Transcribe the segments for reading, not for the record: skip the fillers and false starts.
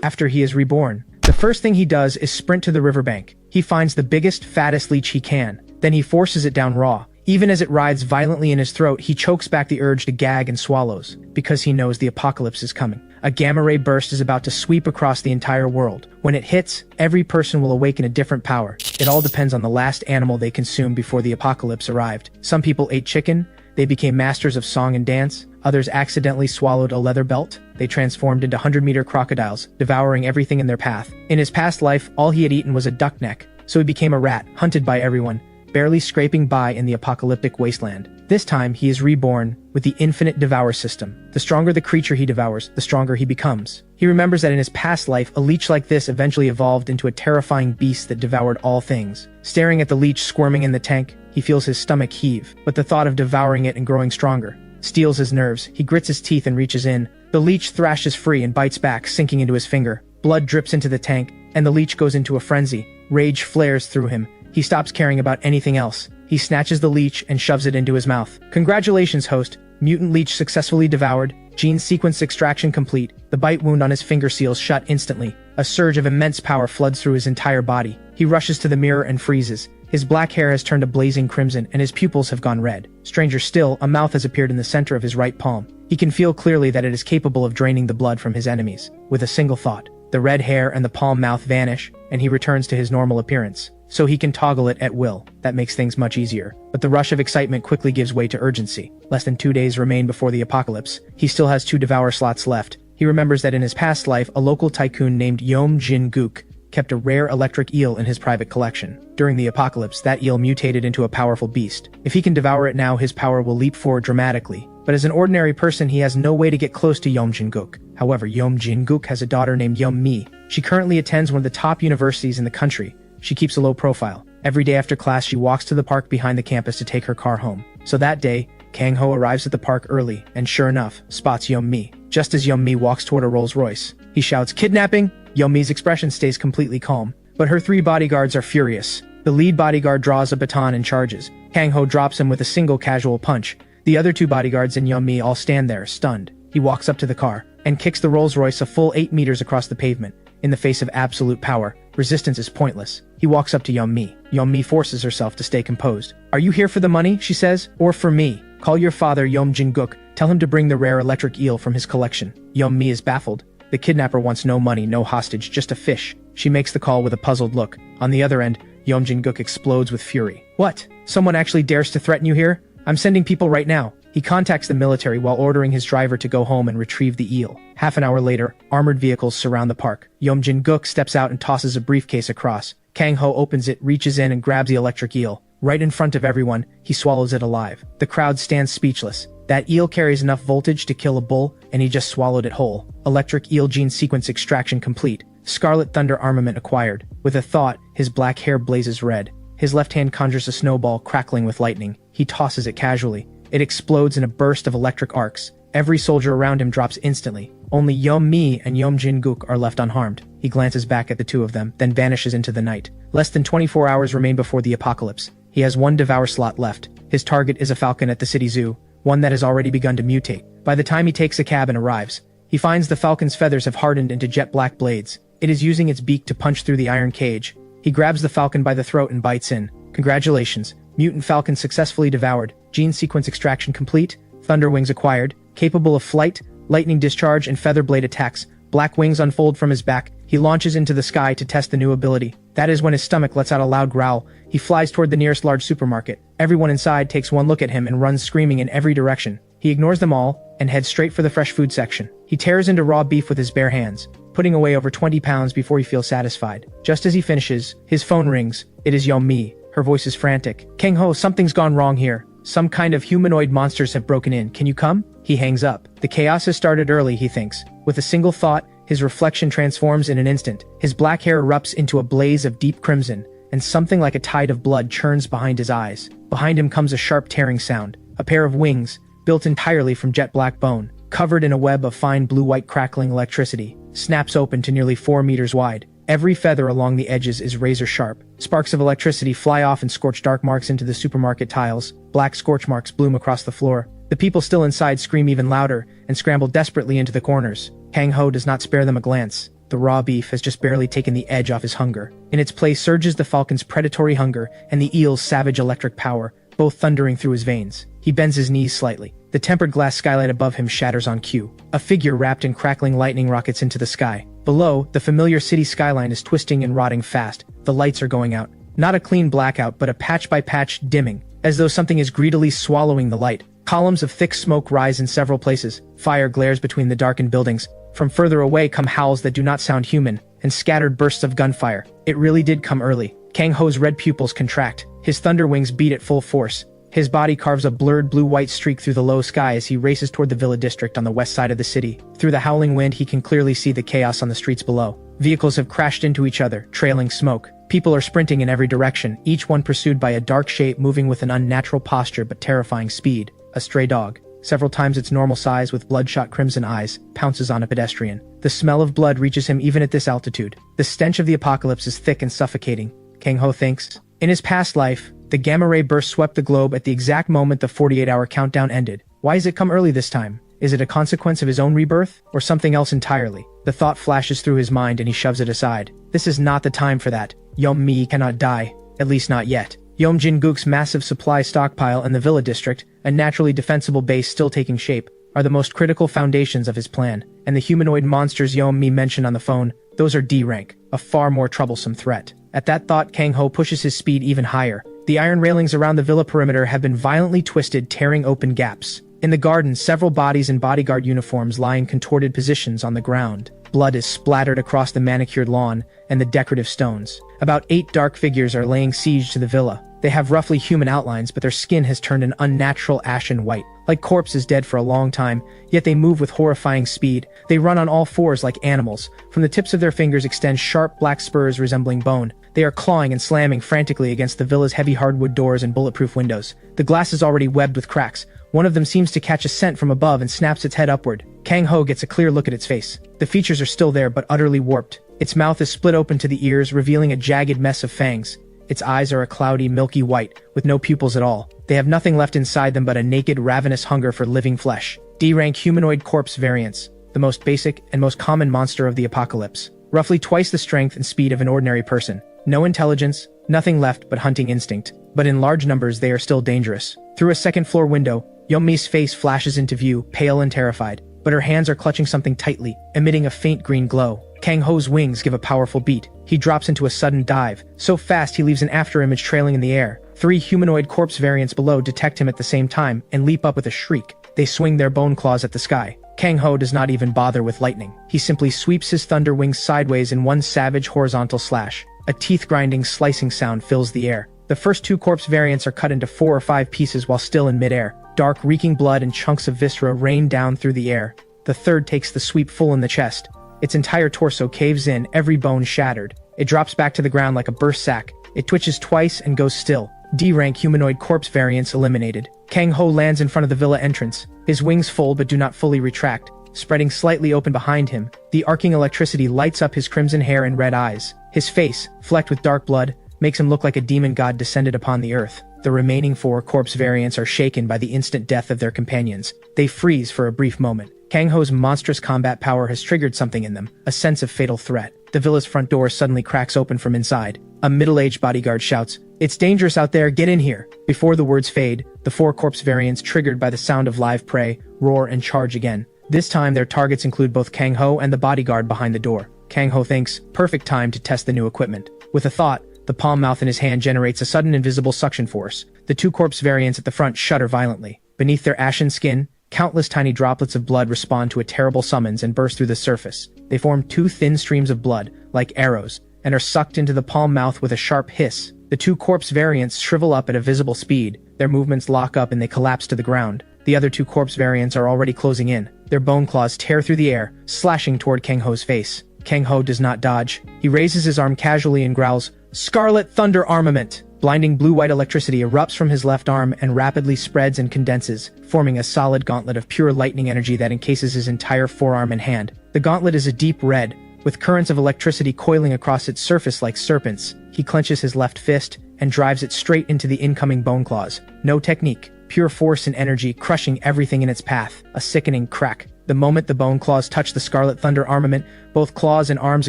after he is reborn. The first thing he does is sprint to the riverbank. He finds the biggest, fattest leech he can. Then he forces it down raw. Even as it writhes violently in his throat, he chokes back the urge to gag and swallows, because he knows the apocalypse is coming. A gamma-ray burst is about to sweep across the entire world. When it hits, every person will awaken a different power. It all depends on the last animal they consumed before the apocalypse arrived. Some people ate chicken. They became masters of song and dance. Others accidentally swallowed a leather belt. They transformed into 100-meter crocodiles, devouring everything in their path. In his past life, all he had eaten was a duck neck, so he became a rat, hunted by everyone, barely scraping by in the apocalyptic wasteland. This time, he is reborn with the Infinite Devour System. The stronger the creature he devours, the stronger he becomes. He remembers that in his past life, a leech like this eventually evolved into a terrifying beast that devoured all things. Staring at the leech squirming in the tank, he feels his stomach heave, but the thought of devouring it and growing stronger steals his nerves. He grits his teeth and reaches in. The leech thrashes free and bites back, sinking into his finger. Blood drips into the tank, and the leech goes into a frenzy. Rage flares through him. He stops caring about anything else. He snatches the leech and shoves it into his mouth. Congratulations, host. Mutant leech successfully devoured. Gene sequence extraction complete. The bite wound on his finger seals shut instantly. A surge of immense power floods through his entire body. He rushes to the mirror and freezes. His black hair has turned a blazing crimson, and his pupils have gone red. Stranger still, a mouth has appeared in the center of his right palm. He can feel clearly that it is capable of draining the blood from his enemies. With a single thought, the red hair and the palm mouth vanish, and he returns to his normal appearance. So he can toggle it at will. That makes things much easier. But the rush of excitement quickly gives way to urgency. Less than 2 days remain before the apocalypse. He still has 2 Devour slots left. He remembers that in his past life, a local tycoon named Yom Jin Gook kept a rare electric eel in his private collection. During the apocalypse, that eel mutated into a powerful beast. If he can devour it now, his power will leap forward dramatically. But as an ordinary person, he has no way to get close to Yom Jin Gook. However, Yom Jin Gook has a daughter named Yom Mi. She currently attends one of the top universities in the country. She keeps a low profile. Every day after class, she walks to the park behind the campus to take her car home. So that day, Kang Ho arrives at the park early, and sure enough, spots Yom Mi. Just as Yom Mi walks toward a Rolls Royce, he shouts, "Kidnapping!" Yom Mi's expression stays completely calm, but her 3 bodyguards are furious. The lead bodyguard draws a baton and charges. Kang Ho drops him with a single casual punch. The other 2 bodyguards and Yom Mi all stand there, stunned. He walks up to the car and kicks the Rolls Royce a full 8 meters across the pavement. In the face of absolute power, resistance is pointless. He walks up to Yom Mi. Yom Mi forces herself to stay composed. "Are you here for the money?" she says. "Or for me? Call your father, Yom Jin Gook. Tell him to bring the rare electric eel from his collection." Yom Mi is baffled. The kidnapper wants no money, no hostage, just a fish. She makes the call with a puzzled look. On the other end, Yom Jin Gook explodes with fury. "What? Someone actually dares to threaten you here? I'm sending people right now." He contacts the military while ordering his driver to go home and retrieve the eel. Half an hour later, armored vehicles surround the park. Yom Jin Gook steps out and tosses a briefcase across. Kang Ho opens it, reaches in and grabs the electric eel. Right in front of everyone, he swallows it alive. The crowd stands speechless. That eel carries enough voltage to kill a bull, and he just swallowed it whole. Electric eel gene sequence extraction complete. Scarlet Thunder armament acquired. With a thought, his black hair blazes red. His left hand conjures a snowball crackling with lightning. He tosses it casually. It explodes in a burst of electric arcs. Every soldier around him drops instantly. Only Yom Mi and Yom Jin Gook are left unharmed. He glances back at the 2 of them, then vanishes into the night. Less than 24 hours remain before the apocalypse. He has 1 Devour slot left. His target is a falcon at the city zoo, one that has already begun to mutate. By the time he takes a cab and arrives, he finds the falcon's feathers have hardened into jet black blades. It is using its beak to punch through the iron cage. He grabs the falcon by the throat and bites in. Congratulations. Mutant falcon successfully devoured. Gene sequence extraction complete. Thunder wings acquired. Capable of flight, lightning discharge, and feather blade attacks. Black wings unfold from his back. He launches into the sky to test the new ability. That is when his stomach lets out a loud growl. He flies toward the nearest large supermarket. Everyone inside takes one look at him and runs screaming in every direction. He ignores them all and heads straight for the fresh food section. He tears into raw beef with his bare hands, putting away over 20 pounds before he feels satisfied. Just as he finishes, his phone rings. It is Yom Mi. Her voice is frantic. "Kang Ho, something's gone wrong here. Some kind of humanoid monsters have broken in. Can you come?" He hangs up. The chaos has started early, he thinks. With a single thought, his reflection transforms in an instant. His black hair erupts into a blaze of deep crimson, and something like a tide of blood churns behind his eyes. Behind him comes a sharp tearing sound. A pair of wings, built entirely from jet black bone, covered in a web of fine blue-white crackling electricity, snaps open to nearly 4 meters wide. Every feather along the edges is razor sharp. Sparks of electricity fly off and scorch dark marks into the supermarket tiles. Black scorch marks bloom across the floor. The people still inside scream even louder and scramble desperately into the corners. Kang Ho does not spare them a glance. The raw beef has just barely taken the edge off his hunger. In its place surges the falcon's predatory hunger and the eel's savage electric power, both thundering through his veins. He bends his knees slightly. The tempered glass skylight above him shatters on cue. A figure wrapped in crackling lightning rockets into the sky. Below, the familiar city skyline is twisting and rotting fast. The lights are going out. Not a clean blackout, but a patch-by-patch dimming, as though something is greedily swallowing the light. Columns of thick smoke rise in several places. Fire glares between the darkened buildings. From further away come howls that do not sound human, and scattered bursts of gunfire. It really did come early. Kang Ho's red pupils contract. His thunder wings beat at full force. His body carves a blurred blue-white streak through the low sky as he races toward the Villa district on the west side of the city. Through the howling wind, he can clearly see the chaos on the streets below. Vehicles have crashed into each other, trailing smoke. People are sprinting in every direction, each one pursued by a dark shape moving with an unnatural posture but terrifying speed. A stray dog, several times its normal size with bloodshot crimson eyes, pounces on a pedestrian. The smell of blood reaches him even at this altitude. The stench of the apocalypse is thick and suffocating, Kang Ho thinks. In his past life, the gamma-ray burst swept the globe at the exact moment the 48-hour countdown ended. Why has it come early this time? Is it a consequence of his own rebirth, or something else entirely? The thought flashes through his mind and he shoves it aside. This is not the time for that. Yeom Mi cannot die, at least not yet. Yeom Jin-guk's massive supply stockpile and the Villa district, a naturally defensible base still taking shape, are the most critical foundations of his plan. And the humanoid monsters Yeom Mi mentioned on the phone, those are D-rank, a far more troublesome threat. At that thought, Kang Ho pushes his speed even higher. The iron railings around the villa perimeter have been violently twisted, tearing open gaps. In the garden, several bodies in bodyguard uniforms lie in contorted positions on the ground. Blood is splattered across the manicured lawn and the decorative stones. About 8 dark figures are laying siege to the villa. They have roughly human outlines, but their skin has turned an unnatural ashen white, like corpses dead for a long time, yet they move with horrifying speed. They run on all fours like animals. From the tips of their fingers extend sharp black spurs resembling bone. They are clawing and slamming frantically against the villa's heavy hardwood doors and bulletproof windows. The glass is already webbed with cracks. One of them seems to catch a scent from above and snaps its head upward. Kang Ho gets a clear look at its face. The features are still there, but utterly warped. Its mouth is split open to the ears, revealing a jagged mess of fangs. Its eyes are a cloudy, milky white, with no pupils at all. They have nothing left inside them but a naked, ravenous hunger for living flesh. D-rank humanoid corpse variants, the most basic and most common monster of the apocalypse. Roughly twice the strength and speed of an ordinary person. No intelligence, nothing left but hunting instinct. But in large numbers they are still dangerous. Through a second-floor window, Yeom Mi's face flashes into view, pale and terrified. But her hands are clutching something tightly, emitting a faint green glow. Kang Ho's wings give a powerful beat. He drops into a sudden dive, so fast he leaves an afterimage trailing in the air. 3 humanoid corpse variants below detect him at the same time and leap up with a shriek. They swing their bone claws at the sky. Kang Ho does not even bother with lightning. He simply sweeps his thunder wings sideways in one savage horizontal slash. A teeth-grinding, slicing sound fills the air. The first 2 corpse variants are cut into 4 or 5 pieces while still in midair. Dark, reeking blood and chunks of viscera rain down through the air. The third takes the sweep full in the chest. Its entire torso caves in, every bone shattered. It drops back to the ground like a burst sack. It twitches twice and goes still. D-rank humanoid corpse variants eliminated. Kang Ho lands in front of the villa entrance. His wings fold but do not fully retract, spreading slightly open behind him. The arcing electricity lights up his crimson hair and red eyes. His face, flecked with dark blood, makes him look like a demon god descended upon the earth. The remaining 4 corpse variants are shaken by the instant death of their companions. They freeze for a brief moment. Kang Ho's monstrous combat power has triggered something in them, a sense of fatal threat. The villa's front door suddenly cracks open from inside. A middle-aged bodyguard shouts, "It's dangerous out there, get in here!" Before the words fade, the 4 corpse variants, triggered by the sound of live prey, roar and charge again. This time their targets include both Kang Ho and the bodyguard behind the door. Kang Ho thinks, perfect time to test the new equipment. With a thought, the palm mouth in his hand generates a sudden invisible suction force. The 2 corpse variants at the front shudder violently. Beneath their ashen skin, countless tiny droplets of blood respond to a terrible summons and burst through the surface. They form 2 thin streams of blood, like arrows, and are sucked into the palm mouth with a sharp hiss. The 2 corpse variants shrivel up at a visible speed. Their movements lock up and they collapse to the ground. The other 2 corpse variants are already closing in. Their bone claws tear through the air, slashing toward Kang Ho's face. Kang Ho does not dodge. He raises his arm casually and growls, "Scarlet Thunder Armament!" Blinding blue-white electricity erupts from his left arm and rapidly spreads and condenses, forming a solid gauntlet of pure lightning energy that encases his entire forearm and hand. The gauntlet is a deep red, with currents of electricity coiling across its surface like serpents. He clenches his left fist and drives it straight into the incoming bone claws. No technique, pure force and energy crushing everything in its path. A sickening crack. The moment the bone claws touch the Scarlet Thunder armament, both claws and arms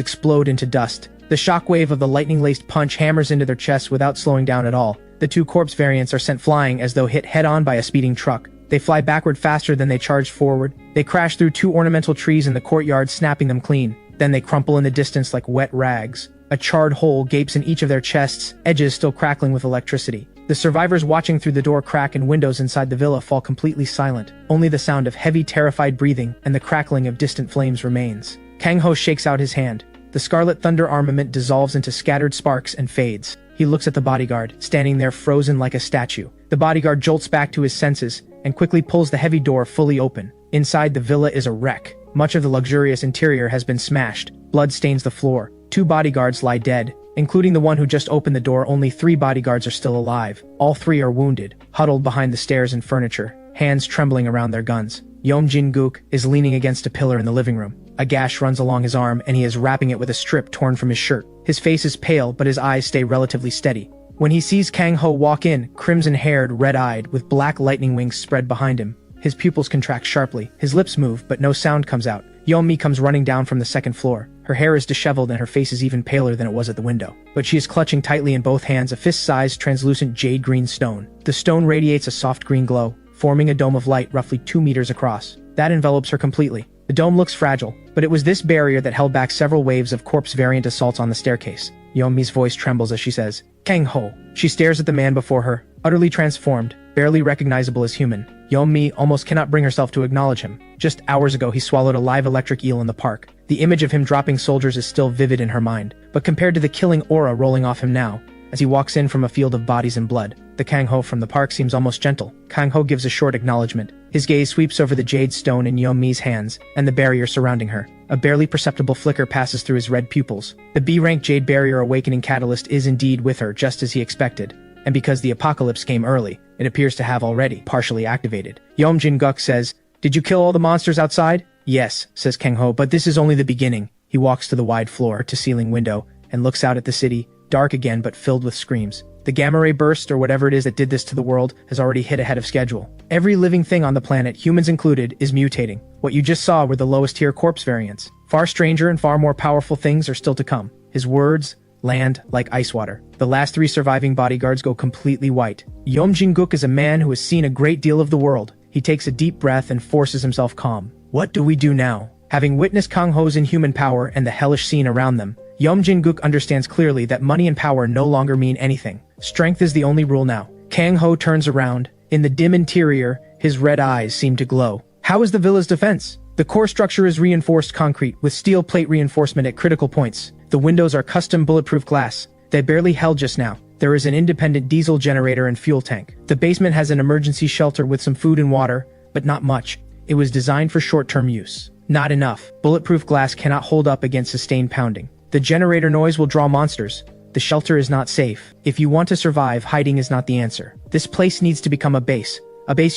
explode into dust. The shockwave of the lightning-laced punch hammers into their chests without slowing down at all. The two corpse variants are sent flying as though hit head-on by a speeding truck. They fly backward faster than they charged forward. They crash through two ornamental trees in the courtyard, snapping them clean. Then they crumple in the distance like wet rags. A charred hole gapes in each of their chests, edges still crackling with electricity. The survivors watching through the door crack and windows inside the villa fall completely silent. Only the sound of heavy, terrified breathing and the crackling of distant flames remains. Kang Ho shakes out his hand. The Scarlet Thunder armament dissolves into scattered sparks and fades. He looks at the bodyguard, standing there frozen like a statue. The bodyguard jolts back to his senses and quickly pulls the heavy door fully open. Inside, the villa is a wreck. Much of the luxurious interior has been smashed. Blood stains the floor. Two bodyguards lie dead. Including the one who just opened the door, only 3 bodyguards are still alive. All 3 are wounded, huddled behind the stairs and furniture, hands trembling around their guns. Yeom Jin-guk is leaning against a pillar in the living room. A gash runs along his arm and he is wrapping it with a strip torn from his shirt. His face is pale, but his eyes stay relatively steady. When he sees Kang Ho walk in, crimson-haired, red-eyed, with black lightning wings spread behind him, his pupils contract sharply. His lips move, but no sound comes out. Yeom comes running down from the second floor. Her hair is disheveled and her face is even paler than it was at the window. But she is clutching tightly in both hands a fist-sized, translucent jade-green stone. The stone radiates a soft green glow, forming a dome of light roughly 2 meters across. That envelops her completely. The dome looks fragile, but it was this barrier that held back several waves of corpse variant assaults on the staircase. Yeom voice trembles as she says, "Kang Ho." She stares at the man before her, utterly transformed, barely recognizable as human. Yeom almost cannot bring herself to acknowledge him. Just hours ago he swallowed a live electric eel in the park. The image of him dropping soldiers is still vivid in her mind, but compared to the killing aura rolling off him now, as he walks in from a field of bodies and blood, the Kang Ho from the park seems almost gentle. Kang Ho gives a short acknowledgement. His gaze sweeps over the jade stone in Yeom hands, and the barrier surrounding her. A barely perceptible flicker passes through his red pupils. The B-rank jade barrier awakening catalyst is indeed with her, just as he expected. And because the apocalypse came early, it appears to have already partially activated. Yeom Jin-guk says, "Did you kill all the monsters outside?" "Yes," says Kang Ho, "but this is only the beginning." He walks to the wide floor-to-ceiling window and looks out at the city, dark again but filled with screams. The gamma ray burst, or whatever it is that did this to the world, has already hit ahead of schedule. Every living thing on the planet, humans included, is mutating. What you just saw were the lowest tier corpse variants. Far stranger and far more powerful things are still to come. His words land like ice water. The last 3 surviving bodyguards go completely white. Yeom Jin-guk is a man who has seen a great deal of the world. He takes a deep breath and forces himself calm. What do we do now? Having witnessed Kang Ho's inhuman power and the hellish scene around them, Yeom Jin-guk understands clearly that money and power no longer mean anything. Strength is the only rule now. Kang Ho turns around. In the dim interior, his red eyes seem to glow. How is the villa's defense? The core structure is reinforced concrete, with steel plate reinforcement at critical points. The windows are custom bulletproof glass. They barely held just now. There is an independent diesel generator and fuel tank. The basement has an emergency shelter with some food and water, but not much. It was designed for short-term use. Not enough. Bulletproof glass cannot hold up against sustained pounding. The generator noise will draw monsters. The shelter is not safe. If you want to survive, hiding is not the answer. This place needs to become a base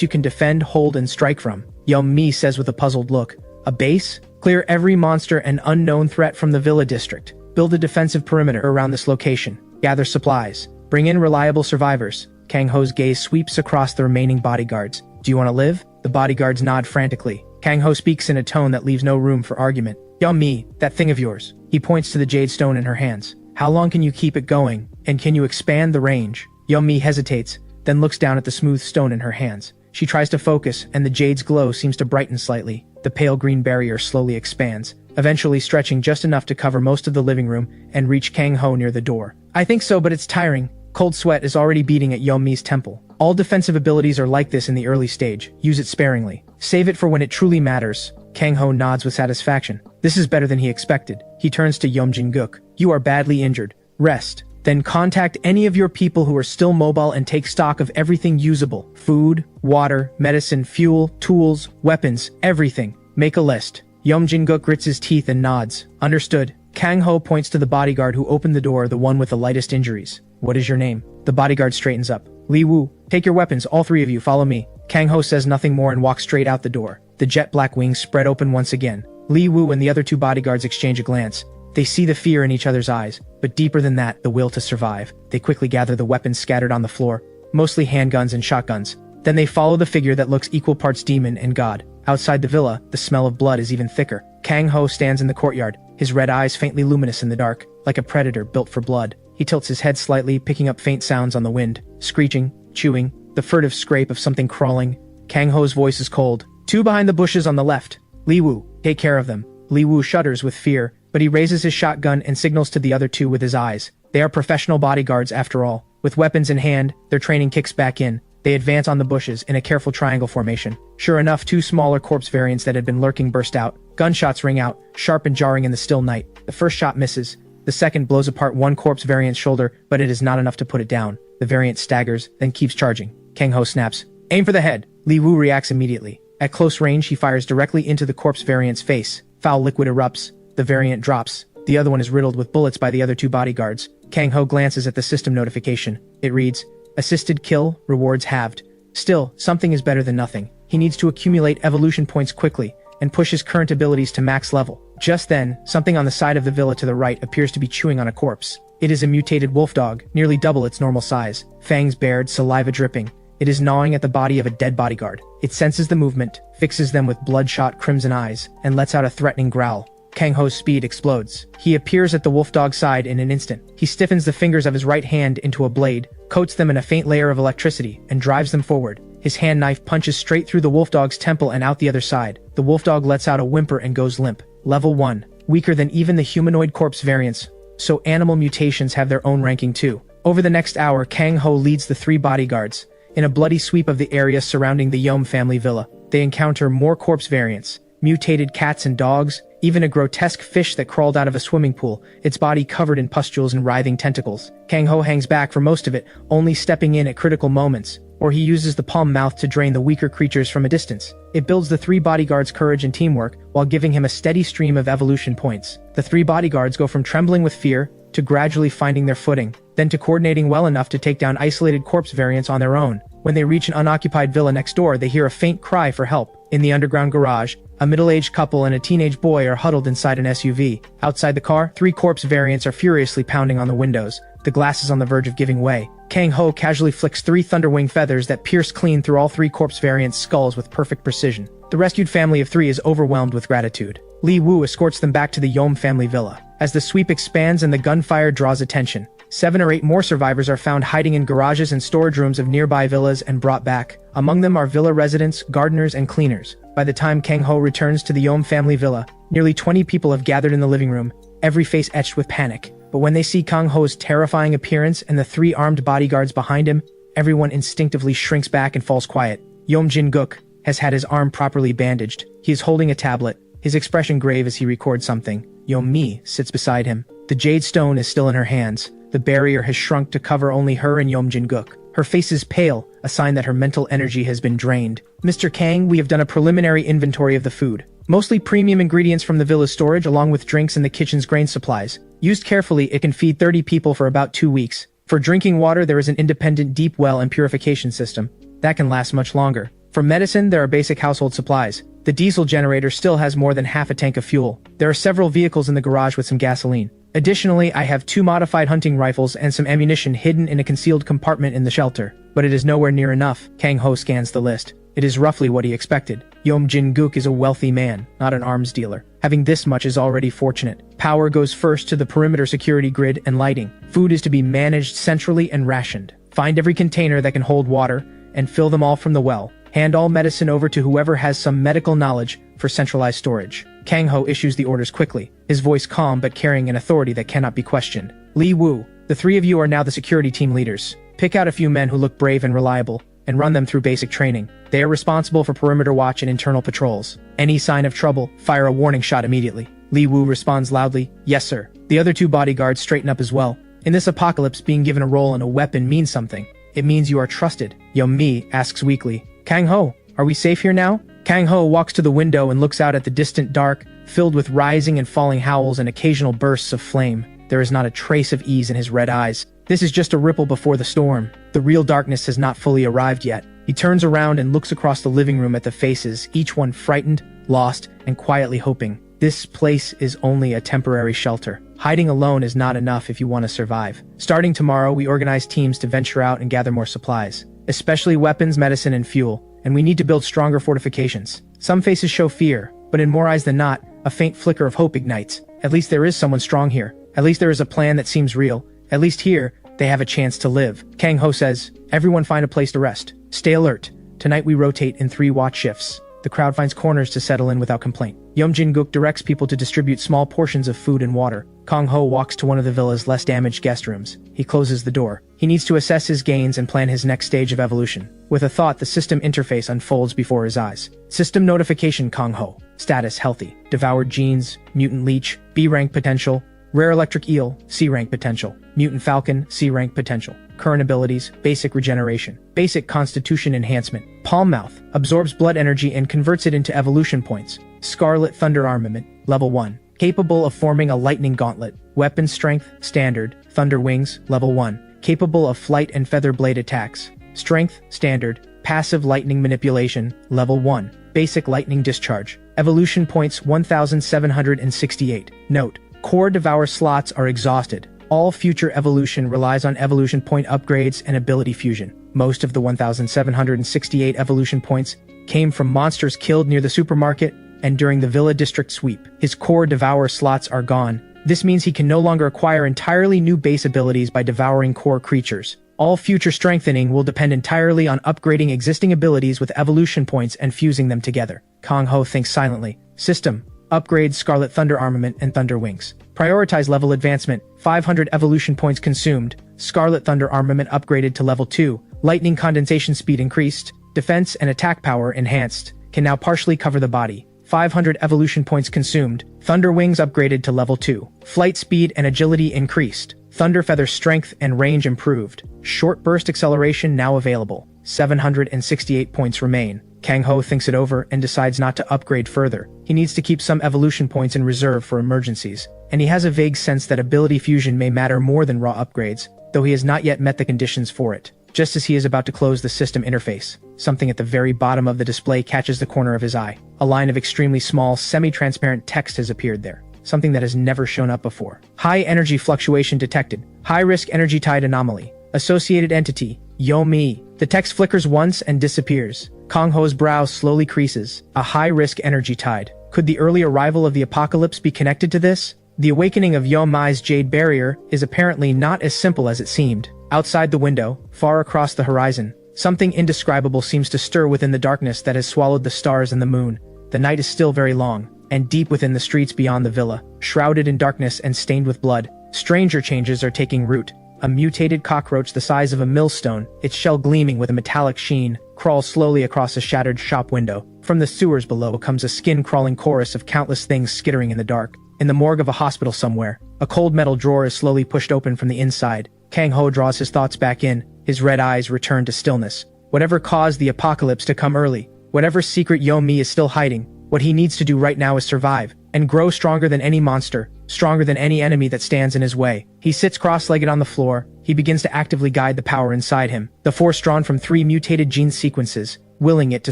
you can defend, hold, and strike from. Yeom says with a puzzled look. A base? Clear every monster and unknown threat from the villa district. Build a defensive perimeter around this location. Gather supplies. Bring in reliable survivors. Kang Ho's gaze sweeps across the remaining bodyguards. Do you want to live? The bodyguards nod frantically. Kang Ho speaks in a tone that leaves no room for argument. Yeom, that thing of yours. He points to the jade stone in her hands. How long can you keep it going? And can you expand the range? Yeom hesitates, then looks down at the smooth stone in her hands. She tries to focus, and the jade's glow seems to brighten slightly. The pale green barrier slowly expands, eventually stretching just enough to cover most of the living room and reach Kang Ho near the door. I think so, but it's tiring. Cold sweat is already beating at Yeom temple. All defensive abilities are like this in the early stage. Use it sparingly. Save it for when it truly matters. Kang Ho nods with satisfaction. This is better than he expected. He turns to Yeom Jin-guk. You are badly injured. Rest. Then contact any of your people who are still mobile and take stock of everything usable. Food, water, medicine, fuel, tools, weapons, everything. Make a list. Yeom Jin-guk grits his teeth and nods. Understood. Kang Ho points to the bodyguard who opened the door, the one with the lightest injuries. What is your name? The bodyguard straightens up. Li Wu. Take your weapons, all 3 of you, follow me. Kang Ho says nothing more and walks straight out the door. The jet black wings spread open once again. Li Wu and the other 2 bodyguards exchange a glance. They see the fear in each other's eyes, but deeper than that, the will to survive. They quickly gather the weapons scattered on the floor, mostly handguns and shotguns. Then they follow the figure that looks equal parts demon and god. Outside the villa, the smell of blood is even thicker. Kang Ho stands in the courtyard, his red eyes faintly luminous in the dark, like a predator built for blood. He tilts his head slightly, picking up faint sounds on the wind. Screeching, chewing, the furtive scrape of something crawling. Kang Ho's voice is cold. Two behind the bushes on the left. Li Wu, take care of them. Li Wu shudders with fear, but he raises his shotgun and signals to the other two with his eyes. They are professional bodyguards after all. With weapons in hand, their training kicks back in. They advance on the bushes in a careful triangle formation. Sure enough, two smaller corpse variants that had been lurking burst out. Gunshots ring out, sharp and jarring in the still night. The first shot misses. The second blows apart one corpse variant's shoulder, but it is not enough to put it down. The variant staggers, then keeps charging. Kang Ho snaps. Aim for the head. Li Wu reacts immediately. At close range, he fires directly into the corpse variant's face. Foul liquid erupts. The variant drops. The other one is riddled with bullets by the other two bodyguards. Kang Ho glances at the system notification. It reads, assisted kill, rewards halved. Still, something is better than nothing. He needs to accumulate evolution points quickly and push his current abilities to max level. Just then, something on the side of the villa to the right appears to be chewing on a corpse. It is a mutated wolf dog, nearly double its normal size. Fangs bared, saliva dripping. It is gnawing at the body of a dead bodyguard. It senses the movement, fixes them with bloodshot crimson eyes, and lets out a threatening growl. Kang Ho's speed explodes. He appears at the wolf dog's side in an instant. He stiffens the fingers of his right hand into a blade, coats them in a faint layer of electricity, and drives them forward. His hand knife punches straight through the wolf dog's temple and out the other side. The wolf dog lets out a whimper and goes limp. Level 1. Weaker than even the humanoid corpse variants. So animal mutations have their own ranking too. Over the next hour, Kang Ho leads the three bodyguards. In a bloody sweep of the area surrounding the Yom family villa, they encounter more corpse variants, mutated cats and dogs, even a grotesque fish that crawled out of a swimming pool, its body covered in pustules and writhing tentacles. Kang Ho hangs back for most of it, only stepping in at critical moments, or he uses the palm mouth to drain the weaker creatures from a distance. It builds the three bodyguards' courage and teamwork, while giving him a steady stream of evolution points. The three bodyguards go from trembling with fear, to gradually finding their footing, then to coordinating well enough to take down isolated corpse variants on their own. When they reach an unoccupied villa next door, they hear a faint cry for help. In the underground garage, a middle-aged couple and a teenage boy are huddled inside an SUV. Outside the car, three corpse variants are furiously pounding on the windows. The glass is on the verge of giving way. Kang Ho casually flicks three thunderwing feathers that pierce clean through all three corpse variants' skulls with perfect precision. The rescued family of three is overwhelmed with gratitude. Li Wu escorts them back to the Yom family villa. As the sweep expands and the gunfire draws attention, 7 or 8 more survivors are found hiding in garages and storage rooms of nearby villas and brought back. Among them are villa residents, gardeners, and cleaners. By the time Kang Ho returns to the Yom family villa, nearly 20 people have gathered in the living room, every face etched with panic. But when they see Kang Ho's terrifying appearance and the 3 armed bodyguards behind him, everyone instinctively shrinks back and falls quiet. Yom Jin-guk has had his arm properly bandaged. He is holding a tablet, his expression grave as he records something. Yom Mi sits beside him. The jade stone is still in her hands. The barrier has shrunk to cover only her and Yom Jin-guk. Her face is pale, a sign that her mental energy has been drained. Mr. Kang, we have done a preliminary inventory of the food. Mostly premium ingredients from the villa's storage along with drinks and the kitchen's grain supplies. Used carefully, it can feed 30 people for about 2 weeks. For drinking water, there is an independent deep well and purification system. That can last much longer. For medicine, there are basic household supplies. The diesel generator still has more than half a tank of fuel. There are several vehicles in the garage with some gasoline. Additionally, I have 2 modified hunting rifles and some ammunition hidden in a concealed compartment in the shelter. But it is nowhere near enough. Kang Ho scans the list. It is roughly what he expected. Yom Jin-guk is a wealthy man, not an arms dealer. Having this much is already fortunate. Power goes first to the perimeter security grid and lighting. Food is to be managed centrally and rationed. Find every container that can hold water, and fill them all from the well. Hand all medicine over to whoever has some medical knowledge for centralized storage. Kang Ho issues the orders quickly, his voice calm but carrying an authority that cannot be questioned. Li Wu, the 3 of you are now the security team leaders. Pick out a few men who look brave and reliable, and run them through basic training. They are responsible for perimeter watch and internal patrols. Any sign of trouble, fire a warning shot immediately. Li Wu responds loudly, yes sir. The other 2 bodyguards straighten up as well. In this apocalypse, being given a role and a weapon means something. It means you are trusted. Yom Mi asks weakly, Kang Ho, are we safe here now? Kang Ho walks to the window and looks out at the distant dark, filled with rising and falling howls and occasional bursts of flame. There is not a trace of ease in his red eyes. This is just a ripple before the storm. The real darkness has not fully arrived yet. He turns around and looks across the living room at the faces, each one frightened, lost, and quietly hoping. This place is only a temporary shelter. Hiding alone is not enough if you want to survive. Starting tomorrow, we organize teams to venture out and gather more supplies, especially weapons, medicine, and fuel. and we need to build stronger fortifications. Some faces show fear, but in more eyes than not, a faint flicker of hope ignites. At least there is someone strong here. At least there is a plan that seems real. At least here, they have a chance to live. Kang Ho says, "Everyone find a place to rest. Stay alert. Tonight we rotate in 3 watch shifts." The crowd finds corners to settle in without complaint. Yeom Jin-guk directs people to distribute small portions of food and water. Kang Ho walks to one of the villa's less damaged guest rooms. He closes the door. He needs to assess his gains and plan his next stage of evolution. With a thought, the system interface unfolds before his eyes. System notification: Kang Ho. Status: healthy. Devoured genes: mutant leech, B rank potential. Rare electric eel, C rank potential. Mutant falcon, C rank potential. Current abilities: basic regeneration, basic constitution enhancement. Palm mouth absorbs blood energy and converts it into evolution points. Scarlet thunder armament, level 1, capable of forming a lightning gauntlet. Weapon strength: standard. Thunder wings, level 1, capable of flight and feather blade attacks. Strength: standard. Passive lightning manipulation, level 1, basic lightning discharge. Evolution points 1768. Note: core Devour slots are exhausted. All future evolution relies on evolution point upgrades and ability fusion. Most of the 1768 evolution points came from monsters killed near the supermarket and during the Villa District sweep. His core Devour slots are gone. This means he can no longer acquire entirely new base abilities by devouring core creatures. All future strengthening will depend entirely on upgrading existing abilities with evolution points and fusing them together. Kang Ho thinks silently. System: upgrade Scarlet Thunder Armament and Thunder Wings. Prioritize level advancement. 500 evolution points consumed. Scarlet Thunder Armament upgraded to level 2. Lightning condensation speed increased. Defense and attack power enhanced. Can now partially cover the body. 500 evolution points consumed. Thunder Wings upgraded to level 2. Flight speed and agility increased. Thunder Feather strength and range improved. Short burst acceleration now available. 768 points remain. Kang Ho thinks it over and decides not to upgrade further. He needs to keep some evolution points in reserve for emergencies, and he has a vague sense that ability fusion may matter more than raw upgrades, though he has not yet met the conditions for it. Just as he is about to close the system interface, something at the very bottom of the display catches the corner of his eye. A line of extremely small, semi-transparent text has appeared there, something that has never shown up before. High energy fluctuation detected. High-risk energy tide anomaly. Associated entity: Yomi. The text flickers once and disappears. Kang Ho's brow slowly creases. A high-risk energy tide. Could the early arrival of the apocalypse be connected to this? The awakening of Yomai's jade barrier is apparently not as simple as it seemed. Outside the window, far across the horizon, something indescribable seems to stir within the darkness that has swallowed the stars and the moon. The night is still very long, and deep within the streets beyond the villa, shrouded in darkness and stained with blood, stranger changes are taking root. A mutated cockroach the size of a millstone, its shell gleaming with a metallic sheen, crawls slowly across a shattered shop window. From the sewers below comes a skin-crawling chorus of countless things skittering in the dark. In the morgue of a hospital somewhere, a cold metal drawer is slowly pushed open from the inside. Kang Ho draws his thoughts back in. His red eyes return to stillness. Whatever caused the apocalypse to come early, whatever secret Yomi is still hiding, what he needs to do right now is survive, and grow stronger than any monster, stronger than any enemy that stands in his way. He sits cross-legged on the floor. He begins to actively guide the power inside him, the force drawn from 3 mutated gene sequences, willing it to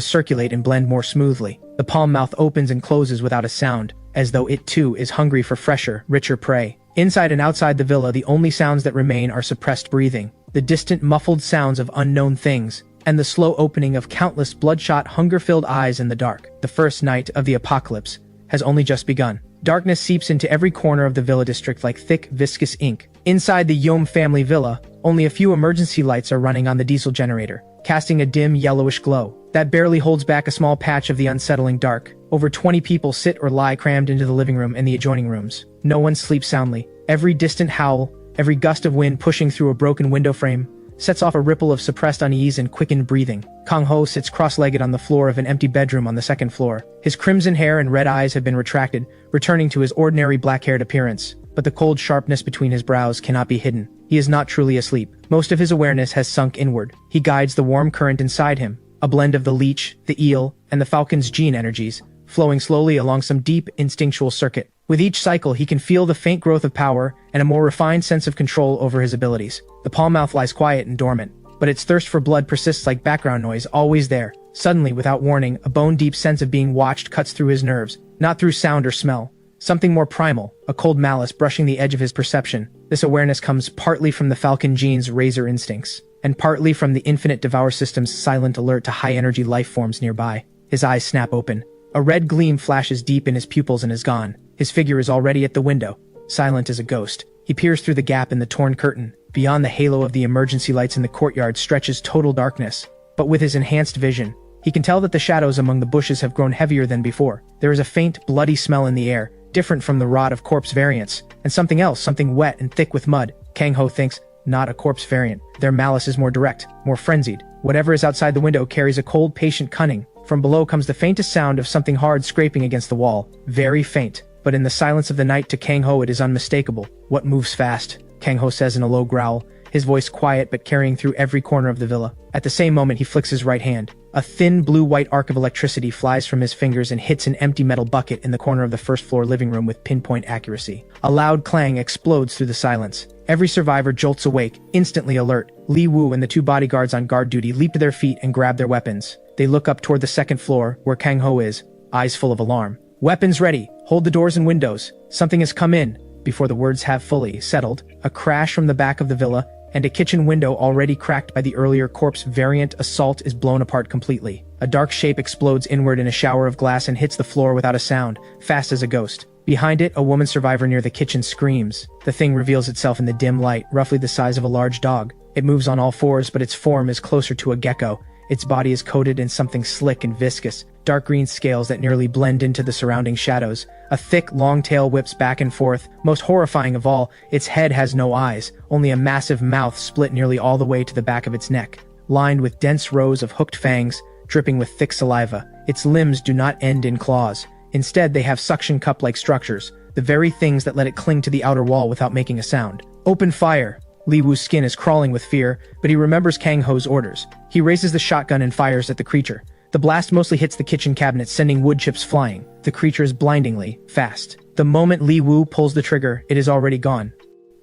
circulate and blend more smoothly. The palm mouth opens and closes without a sound, as though it too is hungry for fresher, richer prey. Inside and outside the villa, the only sounds that remain are suppressed breathing, the distant muffled sounds of unknown things, and the slow opening of countless bloodshot, hunger-filled eyes in the dark. The first night of the apocalypse has only just begun. Darkness seeps into every corner of the villa district like thick, viscous ink. Inside the Yom family villa, only a few emergency lights are running on the diesel generator, casting a dim, yellowish glow that barely holds back a small patch of the unsettling dark. Over 20 people sit or lie crammed into the living room and the adjoining rooms. No one sleeps soundly. Every distant howl, every gust of wind pushing through a broken window frame, sets off a ripple of suppressed unease and quickened breathing. Kang Ho sits cross-legged on the floor of an empty bedroom on the second floor. His crimson hair and red eyes have been retracted, returning to his ordinary black-haired appearance, but the cold sharpness between his brows cannot be hidden. He is not truly asleep. Most of his awareness has sunk inward. He guides the warm current inside him, a blend of the leech, the eel, and the falcon's gene energies, flowing slowly along some deep, instinctual circuit. With each cycle, he can feel the faint growth of power and a more refined sense of control over his abilities. The palm mouth lies quiet and dormant, but its thirst for blood persists like background noise, always there. Suddenly, without warning, a bone-deep sense of being watched cuts through his nerves, not through sound or smell. Something more primal, a cold malice brushing the edge of his perception. This awareness comes partly from the falcon gene's razor instincts. and partly from the Infinite Devour System's silent alert to high-energy life forms nearby. His eyes snap open. A red gleam flashes deep in his pupils and is gone. His figure is already at the window, silent as a ghost. He peers through the gap in the torn curtain. Beyond the halo of the emergency lights in the courtyard stretches total darkness. But with his enhanced vision, he can tell that the shadows among the bushes have grown heavier than before. There is a faint, bloody smell in the air, different from the rot of corpse variants, and something else, something wet and thick with mud. Kang Ho thinks, not a corpse variant. Their malice is more direct, more frenzied. Whatever is outside the window carries a cold, patient cunning. From below comes the faintest sound of something hard scraping against the wall. Very faint, but in the silence of the night to Kang Ho it is unmistakable. What moves fast? Kang Ho says in a low growl, his voice quiet but carrying through every corner of the villa. At the same moment he flicks his right hand. A thin blue-white arc of electricity flies from his fingers and hits an empty metal bucket in the corner of the first-floor living room with pinpoint accuracy. A loud clang explodes through the silence. Every survivor jolts awake, instantly alert. Li Wu and the two bodyguards on guard duty leap to their feet and grab their weapons. They look up toward the second floor, where Kang Ho is, eyes full of alarm. Weapons ready! Hold the doors and windows! Something has come in! Before the words have fully settled, a crash from the back of the villa, and a kitchen window already cracked by the earlier corpse variant assault is blown apart completely. A dark shape explodes inward in a shower of glass and hits the floor without a sound, fast as a ghost. Behind it, a woman survivor near the kitchen screams. The thing reveals itself in the dim light, roughly the size of a large dog. It moves on all fours, but its form is closer to a gecko. Its body is coated in something slick and viscous, dark green scales that nearly blend into the surrounding shadows. A thick, long tail whips back and forth. Most horrifying of all, its head has no eyes, only a massive mouth split nearly all the way to the back of its neck, lined with dense rows of hooked fangs, dripping with thick saliva. Its limbs do not end in claws. Instead, they have suction cup-like structures, the very things that let it cling to the outer wall without making a sound. Open fire! Li Wu's skin is crawling with fear, but he remembers Kang Ho's orders. He raises the shotgun and fires at the creature. The blast mostly hits the kitchen cabinet, sending wood chips flying. The creature is blindingly fast. The moment Li Wu pulls the trigger, it is already gone.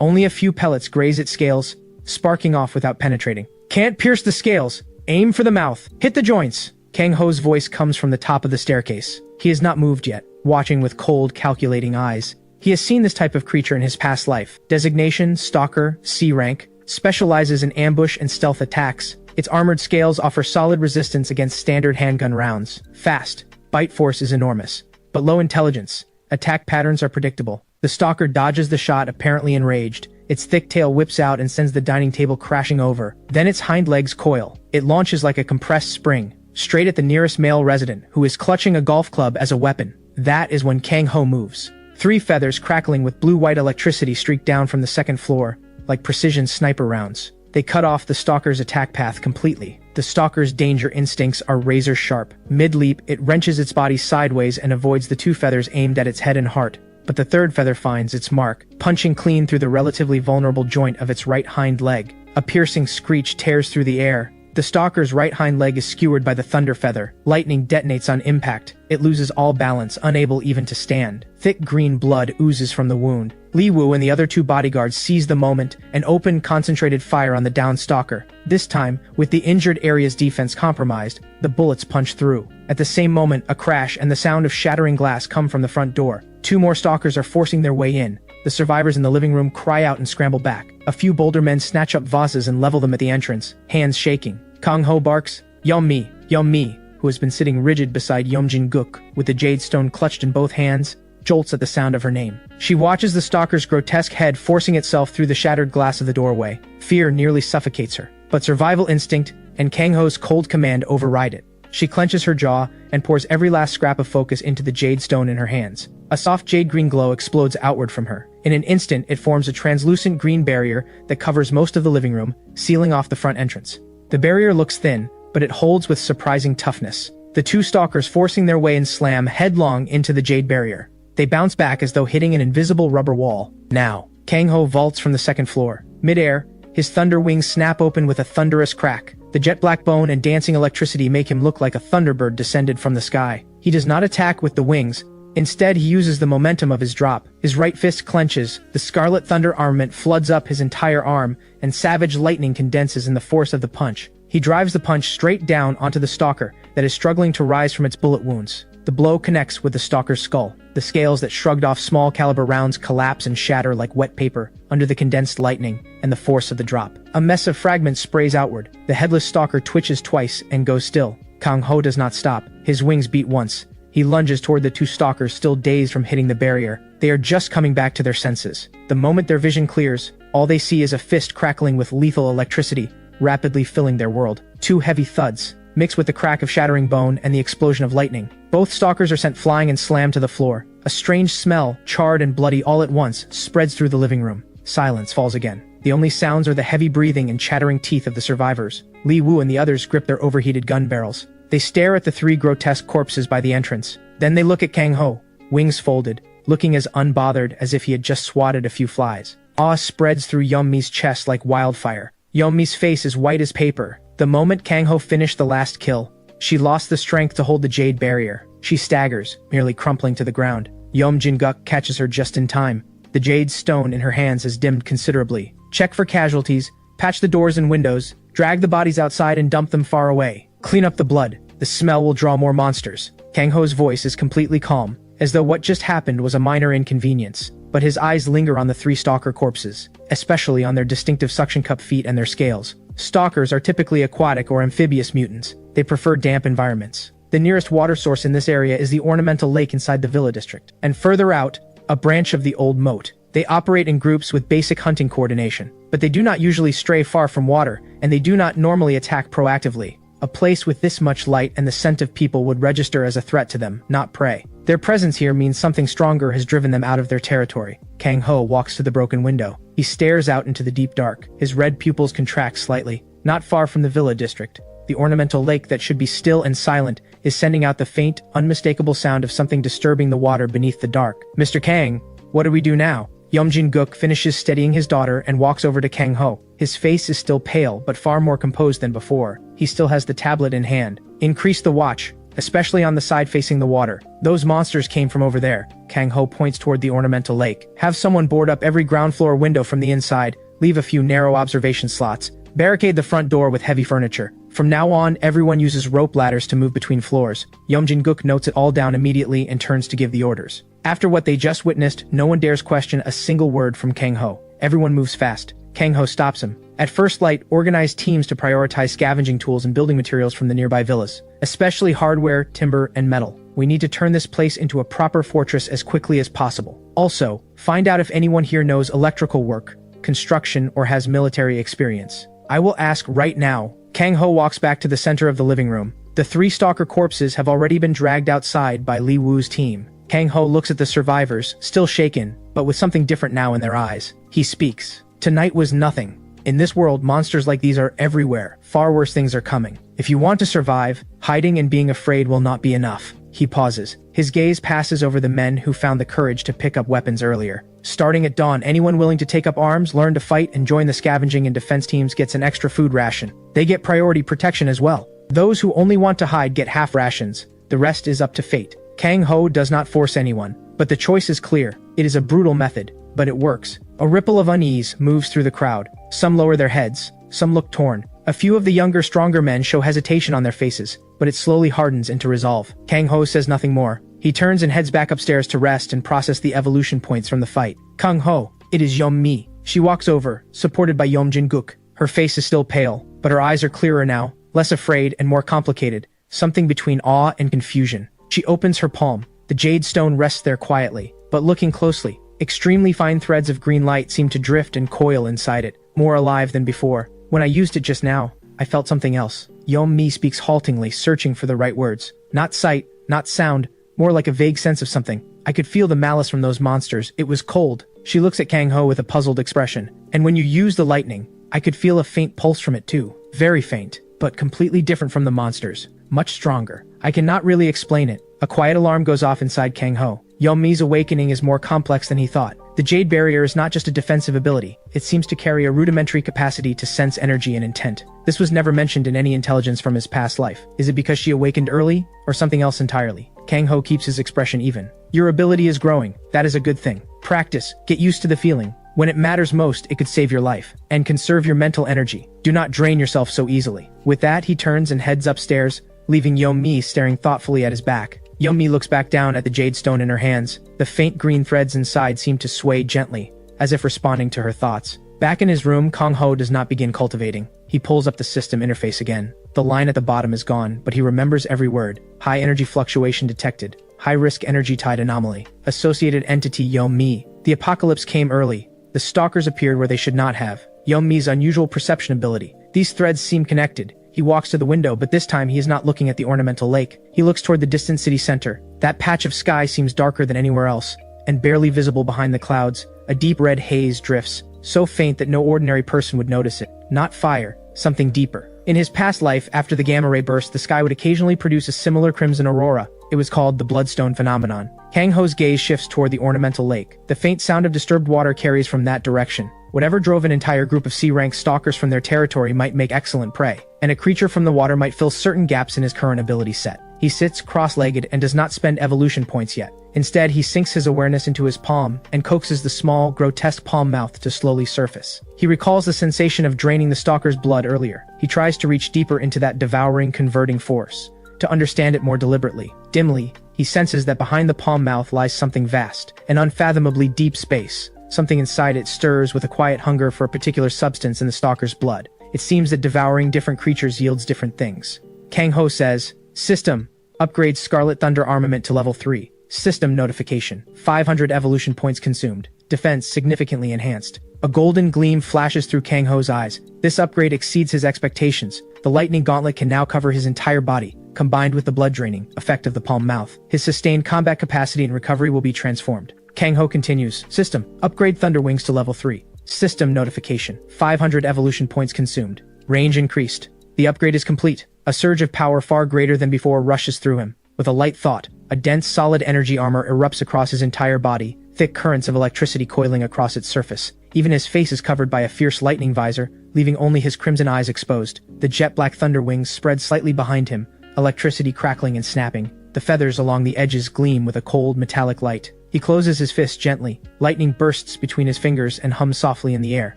Only a few pellets graze its scales, sparking off without penetrating. Can't pierce the scales! Aim for the mouth! Hit the joints! Kang Ho's voice comes from the top of the staircase. He has not moved yet, watching with cold, calculating eyes. He has seen this type of creature in his past life. Designation, Stalker, C rank, specializes in ambush and stealth attacks. Its armored scales offer solid resistance against standard handgun rounds. Fast. Bite force is enormous. But low intelligence. Attack patterns are predictable. The stalker dodges the shot, apparently enraged. Its thick tail whips out and sends the dining table crashing over. Then its hind legs coil. It launches like a compressed spring, straight at the nearest male resident, who is clutching a golf club as a weapon. That is when Kang Ho moves. 3 feathers crackling with blue-white electricity streak down from the second floor, like precision sniper rounds. They cut off the stalker's attack path completely. The stalker's danger instincts are razor-sharp. Mid-leap, it wrenches its body sideways and avoids the 2 feathers aimed at its head and heart. But the 3rd feather finds its mark, punching clean through the relatively vulnerable joint of its right hind leg. A piercing screech tears through the air. The stalker's right hind leg is skewered by the thunder feather. Lightning detonates on impact. It loses all balance, unable even to stand. Thick green blood oozes from the wound. Li Wu and the other 2 bodyguards seize the moment and open concentrated fire on the downed stalker. This time, with the injured area's defense compromised, the bullets punch through. At the same moment, a crash and the sound of shattering glass come from the front door. 2 more stalkers are forcing their way in. The survivors in the living room cry out and scramble back. A few bolder men snatch up vases and level them at the entrance, hands shaking. Kang Ho barks, Yeom Mi, who has been sitting rigid beside Yeom Guk, with the jade stone clutched in both hands, jolts at the sound of her name. She watches the stalker's grotesque head forcing itself through the shattered glass of the doorway. Fear nearly suffocates her, but survival instinct and Kang Ho's cold command override it. She clenches her jaw and pours every last scrap of focus into the jade stone in her hands. A soft jade-green glow explodes outward from her. In an instant, it forms a translucent green barrier that covers most of the living room, sealing off the front entrance. The barrier looks thin, but it holds with surprising toughness. The 2 stalkers forcing their way and slam headlong into the jade barrier. They bounce back as though hitting an invisible rubber wall. Now, Kang Ho vaults from the second floor. Mid-air, his thunder wings snap open with a thunderous crack. The jet black bone and dancing electricity make him look like a thunderbird descended from the sky. He does not attack with the wings. Instead, he uses the momentum of his drop. His right fist clenches, the scarlet thunder armament floods up his entire arm, and savage lightning condenses in the force of the punch. He drives the punch straight down onto the stalker that is struggling to rise from its bullet wounds. The blow connects with the stalker's skull. The scales that shrugged off small caliber rounds collapse and shatter like wet paper under the condensed lightning and the force of the drop. A mess of fragments sprays outward. The headless stalker twitches twice and goes still. Kang Ho does not stop. His wings beat once. He lunges toward the two stalkers still dazed from hitting the barrier. They are just coming back to their senses. The moment their vision clears, all they see is a fist crackling with lethal electricity, rapidly filling their world. Two heavy thuds, mixed with the crack of shattering bone and the explosion of lightning. Both stalkers are sent flying and slammed to the floor. A strange smell, charred and bloody all at once, spreads through the living room. Silence falls again. The only sounds are the heavy breathing and chattering teeth of the survivors. Li Wu and the others grip their overheated gun barrels. They stare at the three grotesque corpses by the entrance. Then they look at Kang Ho, wings folded, looking as unbothered as if he had just swatted a few flies. Awe spreads through Yeonmi's chest like wildfire. Yeonmi's face is white as paper. The moment Kang Ho finished the last kill, she lost the strength to hold the jade barrier. She staggers, merely crumpling to the ground. Yeom Jin-guk catches her just in time. The jade stone in her hands has dimmed considerably. Check for casualties, patch the doors and windows, drag the bodies outside and dump them far away. Clean up the blood. The smell will draw more monsters. Kang Ho's voice is completely calm, as though what just happened was a minor inconvenience. But his eyes linger on the three stalker corpses, especially on their distinctive suction cup feet and their scales. Stalkers are typically aquatic or amphibious mutants. They prefer damp environments. The nearest water source in this area is the ornamental lake inside the Villa district, and further out, a branch of the old moat. They operate in groups with basic hunting coordination, but they do not usually stray far from water, and they do not normally attack proactively. A place with this much light and the scent of people would register as a threat to them, not prey. Their presence here means something stronger has driven them out of their territory. Kang Ho walks to the broken window. He stares out into the deep dark. His red pupils contract slightly. Not far from the Villa district, the ornamental lake that should be still and silent is sending out the faint, unmistakable sound of something disturbing the water beneath the dark. Mr. Kang, what do we do now? Yeom Jin-guk finishes steadying his daughter and walks over to Kang Ho. His face is still pale, but far more composed than before. He still has the tablet in hand. Increase the watch, especially on the side facing the water. Those monsters came from over there. Kang Ho points toward the ornamental lake. Have someone board up every ground floor window from the inside, leave a few narrow observation slots, barricade the front door with heavy furniture. From now on, everyone uses rope ladders to move between floors. Yeom Jin-guk notes it all down immediately and turns to give the orders. After what they just witnessed, no one dares question a single word from Kang Ho. Everyone moves fast. Kang Ho stops him. At first light, organize teams to prioritize scavenging tools and building materials from the nearby villas, especially hardware, timber, and metal. We need to turn this place into a proper fortress as quickly as possible. Also, find out if anyone here knows electrical work, construction, or has military experience. I will ask right now. Kang Ho walks back to the center of the living room. The three stalker corpses have already been dragged outside by Li Wu's team. Kang Ho looks at the survivors, still shaken, but with something different now in their eyes. He speaks. Tonight was nothing. In this world, monsters like these are everywhere. Far worse things are coming. If you want to survive, hiding and being afraid will not be enough. He pauses. His gaze passes over the men who found the courage to pick up weapons earlier. Starting at dawn, anyone willing to take up arms, learn to fight, and join the scavenging and defense teams gets an extra food ration. They get priority protection as well. Those who only want to hide get half rations. The rest is up to fate. Kang Ho does not force anyone, but the choice is clear. It is a brutal method, but it works. A ripple of unease moves through the crowd. Some lower their heads, some look torn. A few of the younger, stronger men show hesitation on their faces, but it slowly hardens into resolve. Kang Ho says nothing more. He turns and heads back upstairs to rest and process the evolution points from the fight. Kang Ho, it is Yeom-mi. She walks over, supported by Yeom Jin-guk. Her face is still pale, but her eyes are clearer now, less afraid and more complicated, something between awe and confusion. She opens her palm. The jade stone rests there quietly, but looking closely, extremely fine threads of green light seem to drift and coil inside it, more alive than before. When I used it just now, I felt something else. Yeom-mi speaks haltingly, searching for the right words. Not sight, not sound, more like a vague sense of something. I could feel the malice from those monsters. It was cold. She looks at Kang Ho with a puzzled expression. And when you use the lightning, I could feel a faint pulse from it too. Very faint, but completely different from the monsters. Much stronger. I cannot really explain it. A quiet alarm goes off inside Kang Ho. Yeom-mi's awakening is more complex than he thought. The Jade Barrier is not just a defensive ability, it seems to carry a rudimentary capacity to sense energy and intent. This was never mentioned in any intelligence from his past life. Is it because she awakened early, or something else entirely? Kang Ho keeps his expression even. Your ability is growing, that is a good thing. Practice, get used to the feeling. When it matters most, it could save your life, and conserve your mental energy. Do not drain yourself so easily. With that, he turns and heads upstairs, leaving Yeom-mi staring thoughtfully at his back. Yomi looks back down at the jade stone in her hands. The faint green threads inside seem to sway gently, as if responding to her thoughts. Back in his room, Kang Ho does not begin cultivating. He pulls up the system interface again. The line at the bottom is gone, but he remembers every word. High energy fluctuation detected. High risk energy tide anomaly. Associated entity Yomi. The apocalypse came early. The stalkers appeared where they should not have. Yomi's unusual perception ability. These threads seem connected. He walks to the window, but this time he is not looking at the ornamental lake. He looks toward the distant city center. That patch of sky seems darker than anywhere else, and barely visible behind the clouds. A deep red haze drifts, so faint that no ordinary person would notice it. Not fire, something deeper. In his past life, after the gamma ray burst, the sky would occasionally produce a similar crimson aurora. It was called the bloodstone phenomenon. Kang Ho's gaze shifts toward the ornamental lake. The faint sound of disturbed water carries from that direction. Whatever drove an entire group of C-rank stalkers from their territory might make excellent prey, and a creature from the water might fill certain gaps in his current ability set. He sits cross-legged and does not spend evolution points yet. Instead, he sinks his awareness into his palm and coaxes the small, grotesque palm mouth to slowly surface. He recalls the sensation of draining the stalker's blood earlier. He tries to reach deeper into that devouring, converting force, to understand it more deliberately. Dimly, he senses that behind the palm mouth lies something vast, an unfathomably deep space. Something inside it stirs with a quiet hunger for a particular substance in the stalker's blood. It seems that devouring different creatures yields different things. Kang Ho says, System. Upgrade Scarlet Thunder armament to level 3. System notification. 500 evolution points consumed. Defense significantly enhanced. A golden gleam flashes through Kang Ho's eyes. This upgrade exceeds his expectations. The lightning gauntlet can now cover his entire body, combined with the blood draining effect of the palm mouth. His sustained combat capacity and recovery will be transformed. Kang Ho continues. System. Upgrade Thunder Wings to level 3. System notification. 500 evolution points consumed. Range increased. The upgrade is complete. A surge of power far greater than before rushes through him. With a light thought, a dense solid energy armor erupts across his entire body, thick currents of electricity coiling across its surface. Even his face is covered by a fierce lightning visor, leaving only his crimson eyes exposed. The jet-black thunder wings spread slightly behind him, electricity crackling and snapping. The feathers along the edges gleam with a cold, metallic light. He closes his fist gently. Lightning bursts between his fingers and hums softly in the air.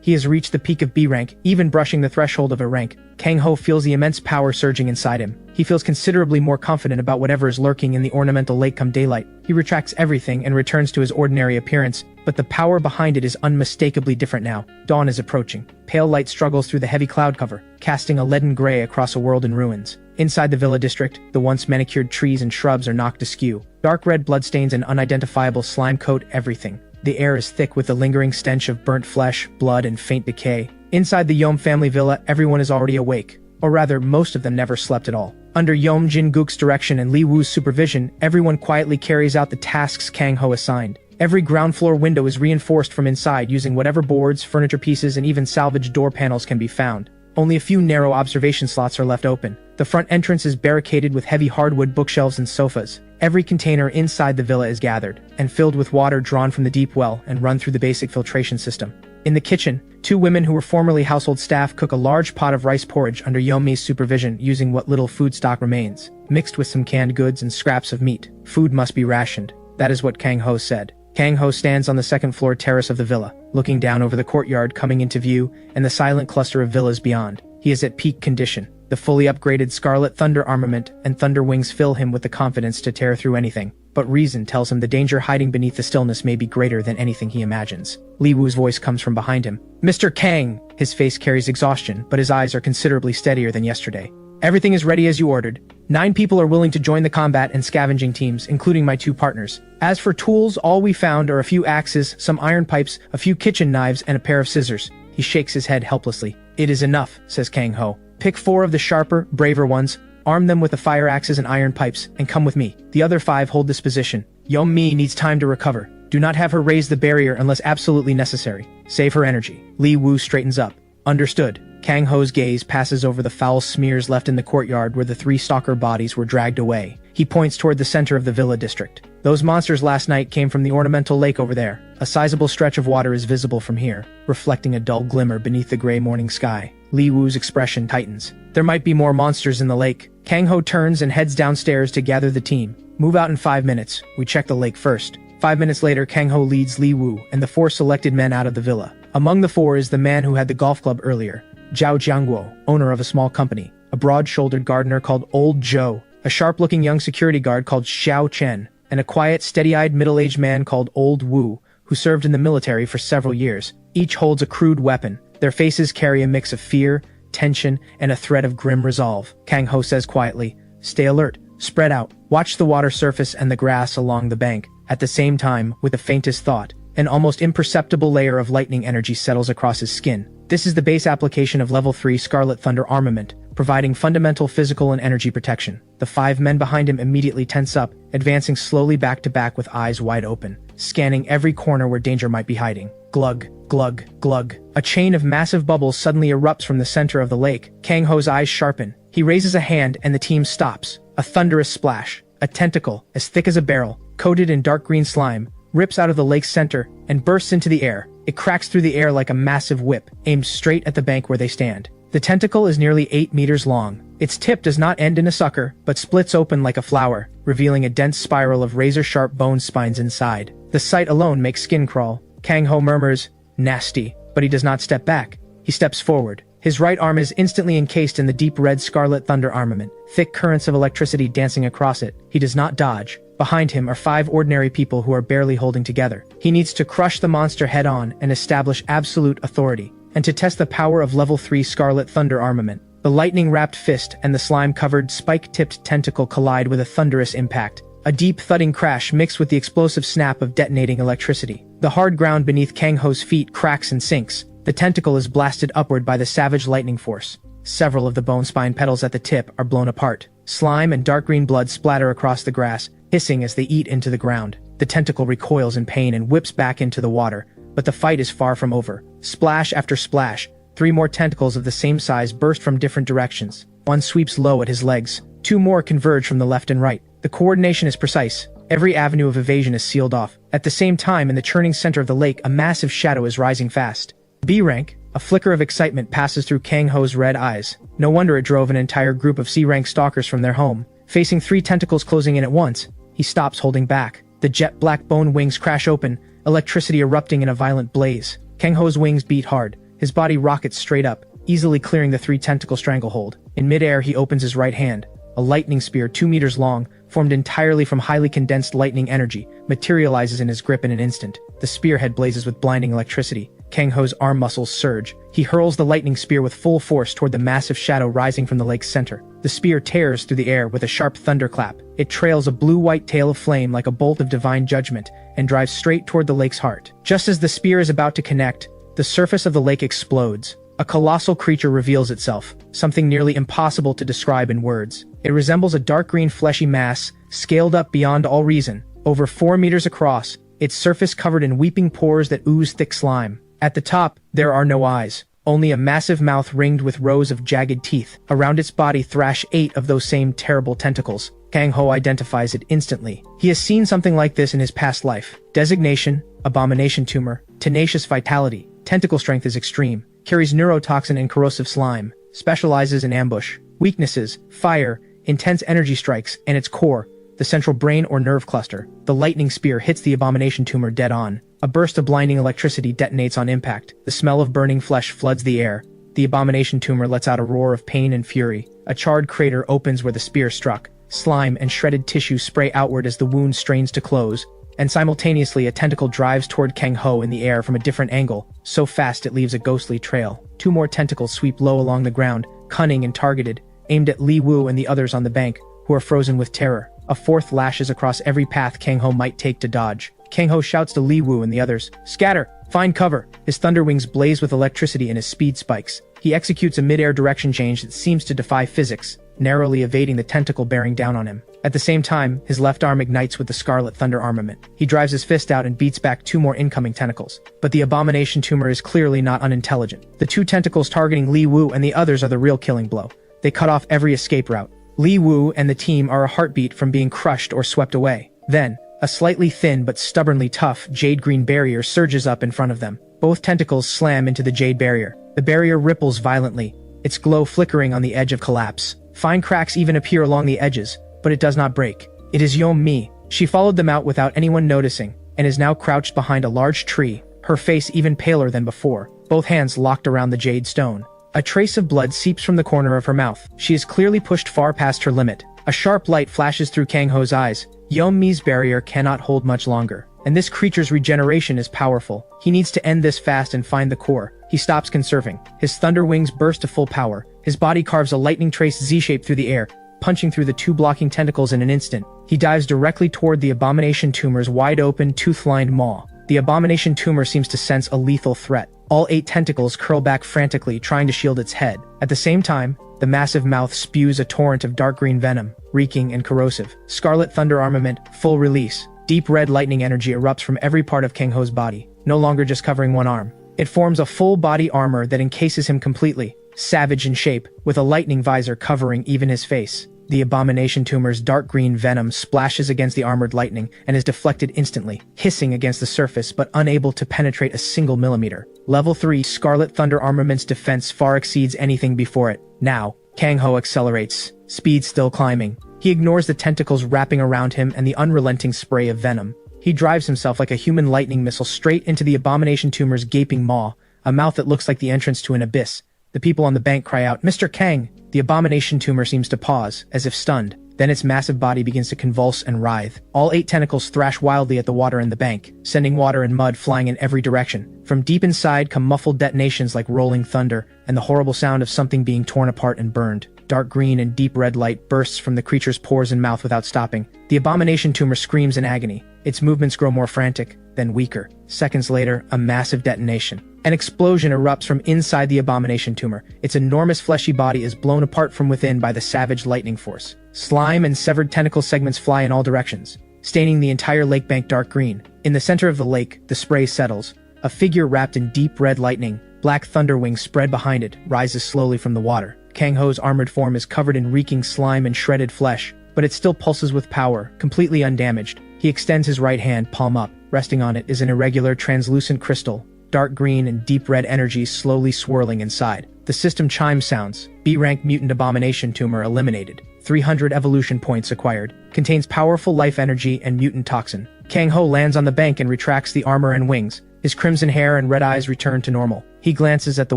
He has reached the peak of B rank, even brushing the threshold of A rank. Kang Ho feels the immense power surging inside him. He feels considerably more confident about whatever is lurking in the ornamental lake come daylight. He retracts everything and returns to his ordinary appearance, but the power behind it is unmistakably different now. Dawn is approaching. Pale light struggles through the heavy cloud cover, casting a leaden gray across a world in ruins. Inside the villa district, the once manicured trees and shrubs are knocked askew. Dark red bloodstains and unidentifiable slime coat everything. The air is thick with the lingering stench of burnt flesh, blood, and faint decay. Inside the Yom family villa, everyone is already awake. Or rather, most of them never slept at all. Under Yom Jin-guk's direction and Li Wu's supervision, everyone quietly carries out the tasks Kang Ho assigned. Every ground floor window is reinforced from inside using whatever boards, furniture pieces, and even salvaged door panels can be found. Only a few narrow observation slots are left open. The front entrance is barricaded with heavy hardwood bookshelves and sofas. Every container inside the villa is gathered and filled with water drawn from the deep well and run through the basic filtration system. In the kitchen, 2 women who were formerly household staff cook a large pot of rice porridge under Yomi's supervision using what little food stock remains, mixed with some canned goods and scraps of meat. Food must be rationed. That is what Kang Ho said. Kang Ho stands on the second-floor terrace of the villa, looking down over the courtyard coming into view and the silent cluster of villas beyond. He is at peak condition. The fully upgraded Scarlet Thunder armament and Thunder Wings fill him with the confidence to tear through anything. But reason tells him the danger hiding beneath the stillness may be greater than anything he imagines. Li Wu's voice comes from behind him. Mr. Kang! His face carries exhaustion, but his eyes are considerably steadier than yesterday. Everything is ready as you ordered. 9 people are willing to join the combat and scavenging teams, including my 2 partners. As for tools, all we found are a few axes, some iron pipes, a few kitchen knives, and a pair of scissors. He shakes his head helplessly. It is enough, says Kang Ho. Pick 4 of the sharper, braver ones, arm them with the fire axes and iron pipes, and come with me. The other 5 hold this position. Yomi needs time to recover. Do not have her raise the barrier unless absolutely necessary. Save her energy. Li Wu straightens up. Understood. Kang Ho's gaze passes over the foul smears left in the courtyard where the 3 stalker bodies were dragged away. He points toward the center of the villa district. Those monsters last night came from the ornamental lake over there. A sizable stretch of water is visible from here, reflecting a dull glimmer beneath the gray morning sky. Li Wu's expression tightens. There might be more monsters in the lake. Kang Ho turns and heads downstairs to gather the team. Move out in 5 minutes. We check the lake first. 5 minutes later, Kang Ho leads Li Wu and the 4 selected men out of the villa. Among the 4 is the man who had the golf club earlier, Zhao Jiangguo, owner of a small company, a broad-shouldered gardener called Old Joe, a sharp-looking young security guard called Xiao Chen, and a quiet, steady-eyed middle-aged man called Old Wu, who served in the military for several years. Each holds a crude weapon. Their faces carry a mix of fear, tension, and a threat of grim resolve. Kang Ho says quietly, "Stay alert, spread out, watch the water surface and the grass along the bank." At the same time, with the faintest thought, an almost imperceptible layer of lightning energy settles across his skin. This is the base application of Level 3 Scarlet Thunder armament, providing fundamental physical and energy protection. The 5 men behind him immediately tense up, advancing slowly back to back with eyes wide open, scanning every corner where danger might be hiding. Glug, glug, glug. A chain of massive bubbles suddenly erupts from the center of the lake. Kang Ho's eyes sharpen. He raises a hand and the team stops. A thunderous splash. A tentacle, as thick as a barrel, coated in dark green slime, rips out of the lake's center and bursts into the air. It cracks through the air like a massive whip, aimed straight at the bank where they stand. The tentacle is nearly 8 meters long. Its tip does not end in a sucker, but splits open like a flower, revealing a dense spiral of razor-sharp bone spines inside. The sight alone makes skin crawl. Kang Ho murmurs, "Nasty," but he does not step back. He steps forward. His right arm is instantly encased in the deep red Scarlet Thunder armament, thick currents of electricity dancing across it. He does not dodge. Behind him are 5 ordinary people who are barely holding together. He needs to crush the monster head-on and establish absolute authority, and to test the power of Level 3 Scarlet Thunder armament. The lightning-wrapped fist and the slime-covered, spike-tipped tentacle collide with a thunderous impact. A deep thudding crash mixed with the explosive snap of detonating electricity. The hard ground beneath Kang Ho's feet cracks and sinks. The tentacle is blasted upward by the savage lightning force. Several of the bone spine petals at the tip are blown apart. Slime and dark green blood splatter across the grass, hissing as they eat into the ground. The tentacle recoils in pain and whips back into the water, but the fight is far from over. Splash after splash, 3 more tentacles of the same size burst from different directions. One sweeps low at his legs. 2 more converge from the left and right. The coordination is precise. Every avenue of evasion is sealed off. At the same time, in the churning center of the lake, a massive shadow is rising fast. B rank. A flicker of excitement passes through Kang Ho's red eyes. No wonder it drove an entire group of C-rank stalkers from their home. Facing 3 tentacles closing in at once, he stops holding back. The jet black bone wings crash open, electricity erupting in a violent blaze. Kang Ho's wings beat hard. His body rockets straight up, easily clearing the 3 tentacle stranglehold. In midair, he opens his right hand. A lightning spear 2 meters long, formed entirely from highly condensed lightning energy, materializes in his grip in an instant. The spearhead blazes with blinding electricity. Kang Ho's arm muscles surge. He hurls the lightning spear with full force toward the massive shadow rising from the lake's center. The spear tears through the air with a sharp thunderclap. It trails a blue-white tail of flame like a bolt of divine judgment and drives straight toward the lake's heart. Just as the spear is about to connect, the surface of the lake explodes. A colossal creature reveals itself, something nearly impossible to describe in words. It resembles a dark green fleshy mass, scaled up beyond all reason, over 4 meters across, its surface covered in weeping pores that ooze thick slime. At the top, there are no eyes, only a massive mouth ringed with rows of jagged teeth. Around its body thrash 8 of those same terrible tentacles. Kang Ho identifies it instantly. He has seen something like this in his past life. Designation, Abomination Tumor, Tenacious Vitality, Tentacle Strength is extreme, carries neurotoxin and corrosive slime, specializes in ambush. Weaknesses, Fire, Intense energy strikes, and its core, the central brain or nerve cluster. The lightning spear hits the Abomination Tumor dead on. A burst of blinding electricity detonates on impact. The smell of burning flesh floods the air. The Abomination Tumor lets out a roar of pain and fury. A charred crater opens where the spear struck. Slime and shredded tissue spray outward as the wound strains to close, and simultaneously a tentacle drives toward Kang Ho in the air from a different angle, so fast it leaves a ghostly trail. 2 more tentacles sweep low along the ground, cunning and targeted, aimed at Li Wu and the others on the bank, who are frozen with terror. A 4th lashes across every path Kang Ho might take to dodge. Kang Ho shouts to Li Wu and the others, "Scatter! Find cover!" His thunder wings blaze with electricity and his speed spikes. He executes a mid-air direction change that seems to defy physics, narrowly evading the tentacle bearing down on him. At the same time, his left arm ignites with the Scarlet Thunder armament. He drives his fist out and beats back 2 more incoming tentacles. But the Abomination Tumor is clearly not unintelligent. The 2 tentacles targeting Li Wu and the others are the real killing blow. They cut off every escape route. Li Wu and the team are a heartbeat from being crushed or swept away. Then, a slightly thin but stubbornly tough jade-green barrier surges up in front of them. Both tentacles slam into the jade barrier. The barrier ripples violently, its glow flickering on the edge of collapse. Fine cracks even appear along the edges, but it does not break. It is Yom Mi. She followed them out without anyone noticing, and is now crouched behind a large tree, her face even paler than before, both hands locked around the jade stone. A trace of blood seeps from the corner of her mouth. She is clearly pushed far past her limit. A sharp light flashes through Kang Ho's eyes. Yeom-mi's barrier cannot hold much longer. And this creature's regeneration is powerful. He needs to end this fast and find the core. He stops conserving. His thunder wings burst to full power. His body carves a lightning trace Z-shape through the air, punching through the two blocking tentacles in an instant. He dives directly toward the abomination tumor's wide-open, tooth-lined maw. The abomination tumor seems to sense a lethal threat. All 8 tentacles curl back frantically, trying to shield its head. At the same time, the massive mouth spews a torrent of dark green venom, reeking and corrosive. Scarlet thunder armament, full release. Deep red lightning energy erupts from every part of Kang Ho's body, no longer just covering one arm. It forms a full-body armor that encases him completely, savage in shape, with a lightning visor covering even his face. The abomination tumor's dark green venom splashes against the armored lightning and is deflected instantly, hissing against the surface but unable to penetrate a single millimeter. Level 3 Scarlet Thunder Armament's defense far exceeds anything before it. Now, Kang Ho accelerates, speed still climbing. He ignores the tentacles wrapping around him and the unrelenting spray of venom. He drives himself like a human lightning missile straight into the abomination tumor's gaping maw, a mouth that looks like the entrance to an abyss. The people on the bank cry out, "Mr. Kang!" The abomination tumor seems to pause, as if stunned. Then its massive body begins to convulse and writhe. All 8 tentacles thrash wildly at the water in the bank, sending water and mud flying in every direction. From deep inside come muffled detonations like rolling thunder, and the horrible sound of something being torn apart and burned. Dark green and deep red light bursts from the creature's pores and mouth without stopping. The abomination tumor screams in agony. Its movements grow more frantic, then weaker. Seconds later, a massive detonation. An explosion erupts from inside the abomination tumor. Its enormous fleshy body is blown apart from within by the savage lightning force. Slime and severed tentacle segments fly in all directions, staining the entire lake bank dark green. In the center of the lake, the spray settles. A figure wrapped in deep red lightning, black thunder wings spread behind it, rises slowly from the water. Kang Ho's armored form is covered in reeking slime and shredded flesh, but it still pulses with power, completely undamaged. He extends his right hand, palm up. Resting on it is an irregular, translucent crystal, dark green and deep red energies slowly swirling inside. The system chime sounds. B-rank mutant abomination tumor eliminated. 300 evolution points acquired. Contains powerful life energy and mutant toxin. Kang Ho lands on the bank and retracts the armor and wings. His crimson hair and red eyes return to normal. He glances at the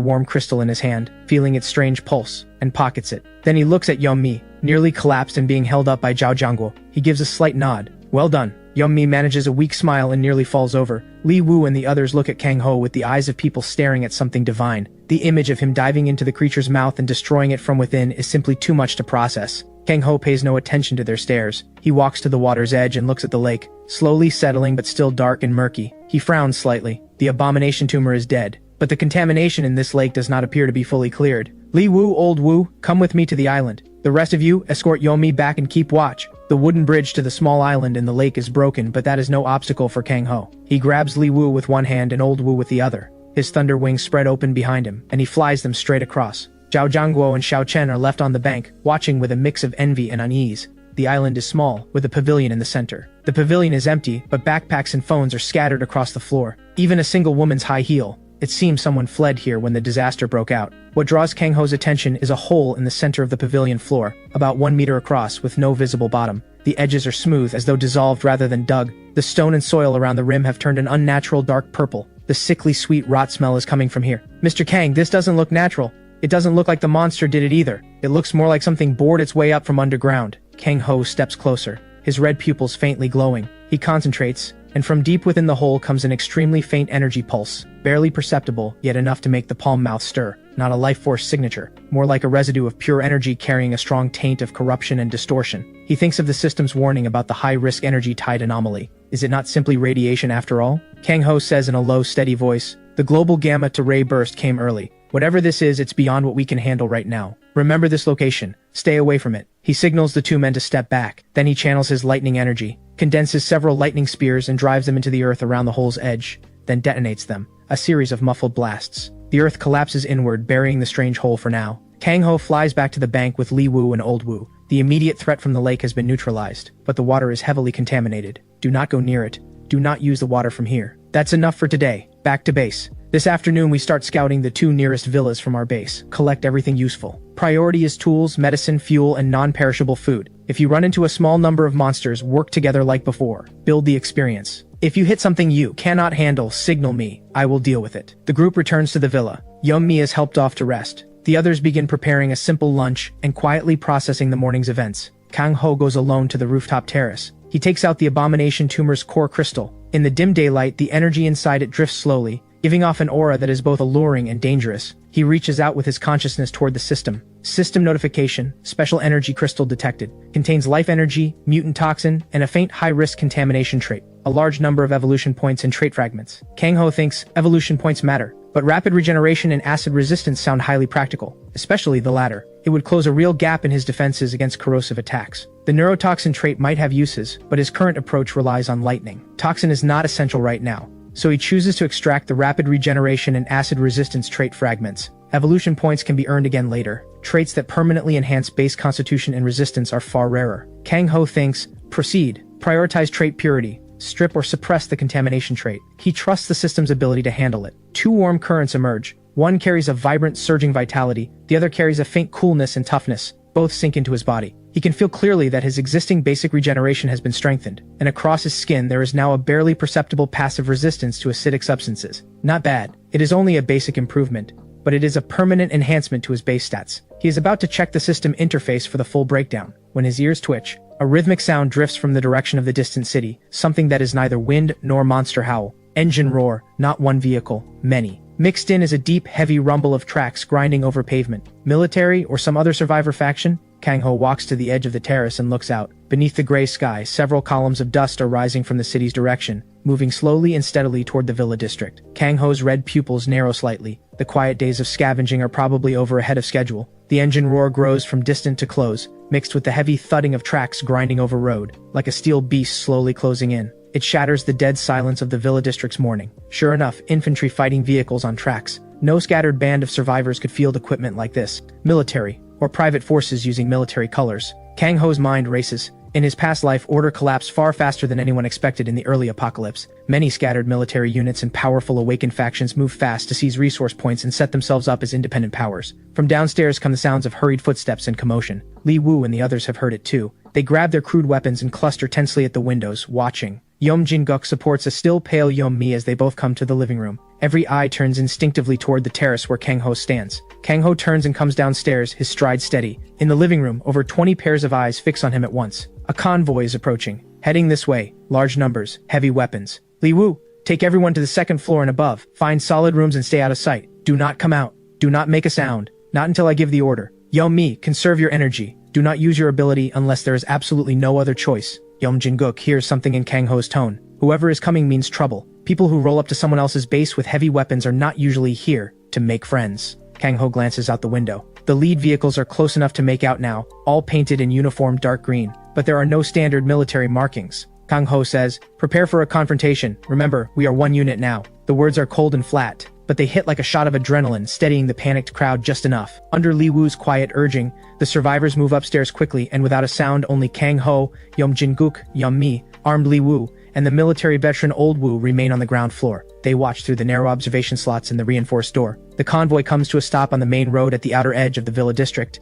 warm crystal in his hand, feeling its strange pulse, and pockets it. Then he looks at Yeom-mi, nearly collapsed and being held up by Zhao Jiangguo. He gives a slight nod. Well done. Yeom-mi manages a weak smile and nearly falls over. Li Wu and the others look at Kang Ho with the eyes of people staring at something divine. The image of him diving into the creature's mouth and destroying it from within is simply too much to process. Kang Ho pays no attention to their stares. He walks to the water's edge and looks at the lake, slowly settling but still dark and murky. He frowns slightly. The abomination tumor is dead, but the contamination in this lake does not appear to be fully cleared. Li Wu, old Wu, come with me to the island. The rest of you, escort Yeom-mi back and keep watch. The wooden bridge to the small island in the lake is broken, but that is no obstacle for Kang Ho. He grabs Li Wu with one hand and old Wu with the other. His thunder wings spread open behind him, and he flies them straight across. Zhao Jiangguo and Xiao Chen are left on the bank, watching with a mix of envy and unease. The island is small, with a pavilion in the center. The pavilion is empty, but backpacks and phones are scattered across the floor. Even a single woman's high heel. It seems someone fled here when the disaster broke out. What draws Kang Ho's attention is a hole in the center of the pavilion floor, about 1 meter across with no visible bottom. The edges are smooth, as though dissolved rather than dug. The stone and soil around the rim have turned an unnatural dark purple. The sickly sweet rot smell is coming from here. Mr. Kang, this doesn't look natural. It doesn't look like the monster did it either. It looks more like something bored its way up from underground. Kang Ho steps closer, his red pupils faintly glowing. He concentrates, and from deep within the hole comes an extremely faint energy pulse, barely perceptible, yet enough to make the palm mouth stir. Not a life force signature, more like a residue of pure energy carrying a strong taint of corruption and distortion. He thinks of the system's warning about the high-risk energy tide anomaly. Is it not simply radiation after all? Kang Ho says in a low, steady voice, "The global gamma-to-ray burst came early. Whatever this is, it's beyond what we can handle right now. Remember this location. Stay away from it." He signals the 2 men to step back. Then he channels his lightning energy, condenses several lightning spears and drives them into the earth around the hole's edge, then detonates them. A series of muffled blasts. The earth collapses inward, burying the strange hole for now. Kang Ho flies back to the bank with Li Wu and Old Wu. The immediate threat from the lake has been neutralized, but the water is heavily contaminated. Do not go near it. Do not use the water from here. That's enough for today. Back to base. This afternoon we start scouting the 2 nearest villas from our base. Collect everything useful. Priority is tools, medicine, fuel, and non-perishable food. If you run into a small number of monsters, work together like before. Build the experience. If you hit something you cannot handle, signal me. I will deal with it. The group returns to the villa. Yeom-mi is helped off to rest. The others begin preparing a simple lunch and quietly processing the morning's events. Kang Ho goes alone to the rooftop terrace. He takes out the abomination tumor's core crystal. In the dim daylight, the energy inside it drifts slowly, giving off an aura that is both alluring and dangerous. He reaches out with his consciousness toward the system. System notification, special energy crystal detected. Contains life energy, mutant toxin, and a faint high-risk contamination trait. A large number of evolution points and trait fragments. Kang Ho thinks evolution points matter, but rapid regeneration and acid resistance sound highly practical, especially the latter. It would close a real gap in his defenses against corrosive attacks. The neurotoxin trait might have uses, but his current approach relies on lightning. Toxin is not essential right now, so he chooses to extract the rapid regeneration and acid resistance trait fragments. Evolution points can be earned again later. Traits that permanently enhance base constitution and resistance are far rarer. Kang Ho thinks, proceed, prioritize trait purity, strip or suppress the contamination trait. He trusts the system's ability to handle it. Two warm currents emerge. One carries a vibrant, surging vitality, the other carries a faint coolness and toughness. Both sink into his body. He can feel clearly that his existing basic regeneration has been strengthened, and across his skin there is now a barely perceptible passive resistance to acidic substances. Not bad. It is only a basic improvement, but it is a permanent enhancement to his base stats. He is about to check the system interface for the full breakdown, when his ears twitch. A rhythmic sound drifts from the direction of the distant city, something that is neither wind nor monster howl. Engine roar, not one vehicle, many. Mixed in is a deep, heavy rumble of tracks grinding over pavement. Military or some other survivor faction? Kang Ho walks to the edge of the terrace and looks out. Beneath the gray sky, several columns of dust are rising from the city's direction, moving slowly and steadily toward the villa district. Kang Ho's red pupils narrow slightly. The quiet days of scavenging are probably over ahead of schedule. The engine roar grows from distant to close, mixed with the heavy thudding of tracks grinding over road, like a steel beast slowly closing in. It shatters the dead silence of the villa district's morning. Sure enough, infantry fighting vehicles on tracks. No scattered band of survivors could field equipment like this. Military, or private forces using military colors. Kang Ho's mind races. In his past life, order collapsed far faster than anyone expected in the early apocalypse. Many scattered military units and powerful awakened factions move fast to seize resource points and set themselves up as independent powers. From downstairs come the sounds of hurried footsteps and commotion. Li Wu and the others have heard it too. They grab their crude weapons and cluster tensely at the windows, watching. Yom Jin-guk supports a still pale Yom Mi as they both come to the living room. Every eye turns instinctively toward the terrace where Kang Ho stands. Kang Ho turns and comes downstairs, his stride steady. In the living room, over 20 pairs of eyes fix on him at once. A convoy is approaching. Heading this way, large numbers, heavy weapons. Li Wu, take everyone to the second floor and above. Find solid rooms and stay out of sight. Do not come out. Do not make a sound. Not until I give the order. Yom Mi, conserve your energy. Do not use your ability unless there is absolutely no other choice. Yom Jin-guk hears something in Kang Ho's tone. Whoever is coming means trouble. People who roll up to someone else's base with heavy weapons are not usually here to make friends. Kang Ho glances out the window. The lead vehicles are close enough to make out now, all painted in uniform dark green, but there are no standard military markings. Kang Ho says, prepare for a confrontation. Remember, we are one unit now. The words are cold and flat, but they hit like a shot of adrenaline, steadying the panicked crowd just enough. Under Li Wu's quiet urging, the survivors move upstairs quickly, and without a sound, only Kang Ho, Yom Jin-guk, Yom Mi, armed Li Wu, and the military veteran Old Wu remain on the ground floor. They watch through the narrow observation slots in the reinforced door. The convoy comes to a stop on the main road at the outer edge of the villa district.